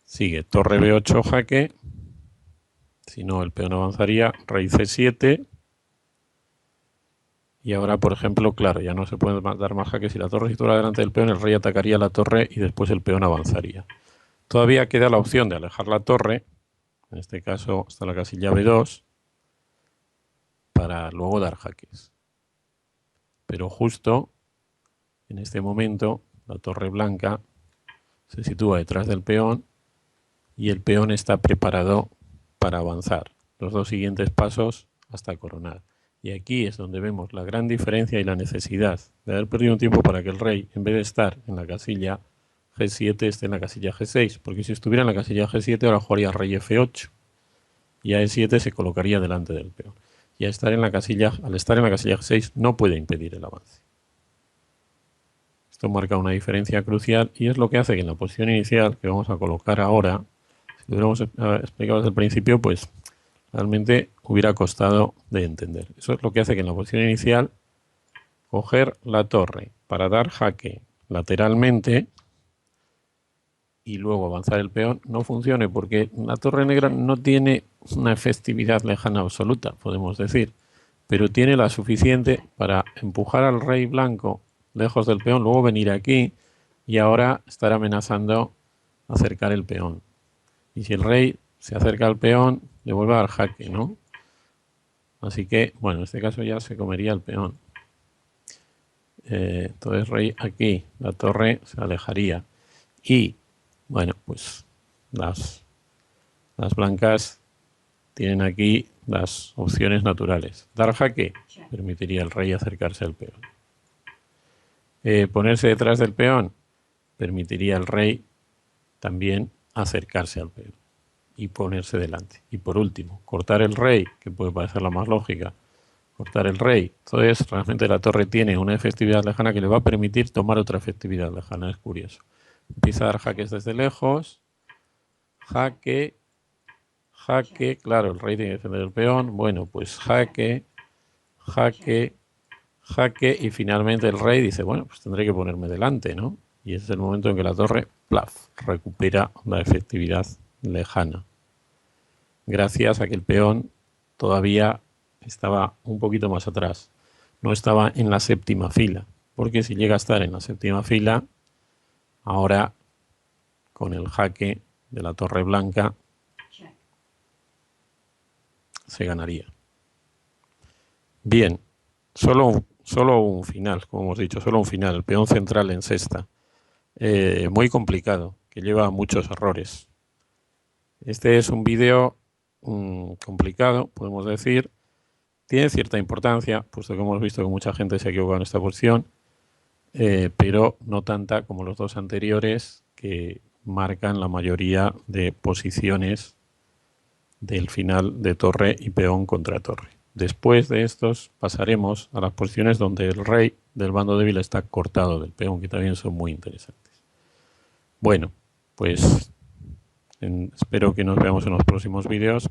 Sigue torre b8 jaque Si no, el peón avanzaría, rey c7. Y ahora, por ejemplo, claro, ya no se puede dar más jaque. Si la torre se sitúa delante del peón, el rey atacaría la torre y después el peón avanzaría. Todavía queda la opción de alejar la torre, en este caso hasta la casilla b2, para luego dar jaques. Pero justo en este momento la torre blanca se sitúa detrás del peón y el peón está preparado para avanzar los dos siguientes pasos hasta coronar. Y aquí es donde vemos la gran diferencia y la necesidad de haber perdido un tiempo para que el rey, en vez de estar en la casilla G7, esté en la casilla G6, porque si estuviera en la casilla G7 ahora jugaría rey F8 y a E7 se colocaría delante del peón. Y al estar en la casilla G6 no puede impedir el avance. Esto marca una diferencia crucial y es lo que hace que en la posición inicial, que vamos a colocar ahora, si lo hubiéramos explicado desde el principio, pues realmente hubiera costado de entender. Eso es lo que hace que en la posición inicial coger la torre para dar jaque lateralmente y luego avanzar el peón no funcione, porque la torre negra no tiene una efectividad lejana absoluta, podemos decir, pero tiene la suficiente para empujar al rey blanco lejos del peón, luego venir aquí y ahora estar amenazando acercar el peón. Y si el rey se acerca al peón, le vuelve a dar jaque, ¿no? Así que, bueno, en este caso ya se comería el peón. Entonces rey aquí, la torre se alejaría. Y, bueno, pues las blancas tienen aquí las opciones naturales. Dar jaque permitiría al rey acercarse al peón. Ponerse detrás del peón permitiría al rey también acercarse al peón y ponerse delante. Y por último, cortar el rey, que puede parecer la más lógica, cortar el rey. Entonces, realmente la torre tiene una efectividad lejana que le va a permitir tomar otra efectividad lejana, es curioso. Empieza a dar jaques desde lejos, jaque, jaque, claro, el rey tiene que defender el peón, bueno, pues jaque, jaque, jaque, y finalmente el rey dice, bueno, pues tendré que ponerme delante, ¿no? Y ese es el momento en que la torre, plaf, recupera la efectividad lejana, gracias a que el peón todavía estaba un poquito más atrás, no estaba en la séptima fila, porque si llega a estar en la séptima fila, ahora con el jaque de la torre blanca se ganaría. Bien, solo un final, como hemos dicho, solo un final, el peón central en sexta, muy complicado, que lleva muchos errores. Este es un vídeo complicado, podemos decir. Tiene cierta importancia, puesto que hemos visto que mucha gente se ha equivocado en esta posición, pero no tanta como los dos anteriores, que marcan la mayoría de posiciones del final de torre y peón contra torre. Después de estos pasaremos a las posiciones donde el rey del bando débil está cortado del peón, que también son muy interesantes. Bueno, pues espero que nos veamos en los próximos vídeos.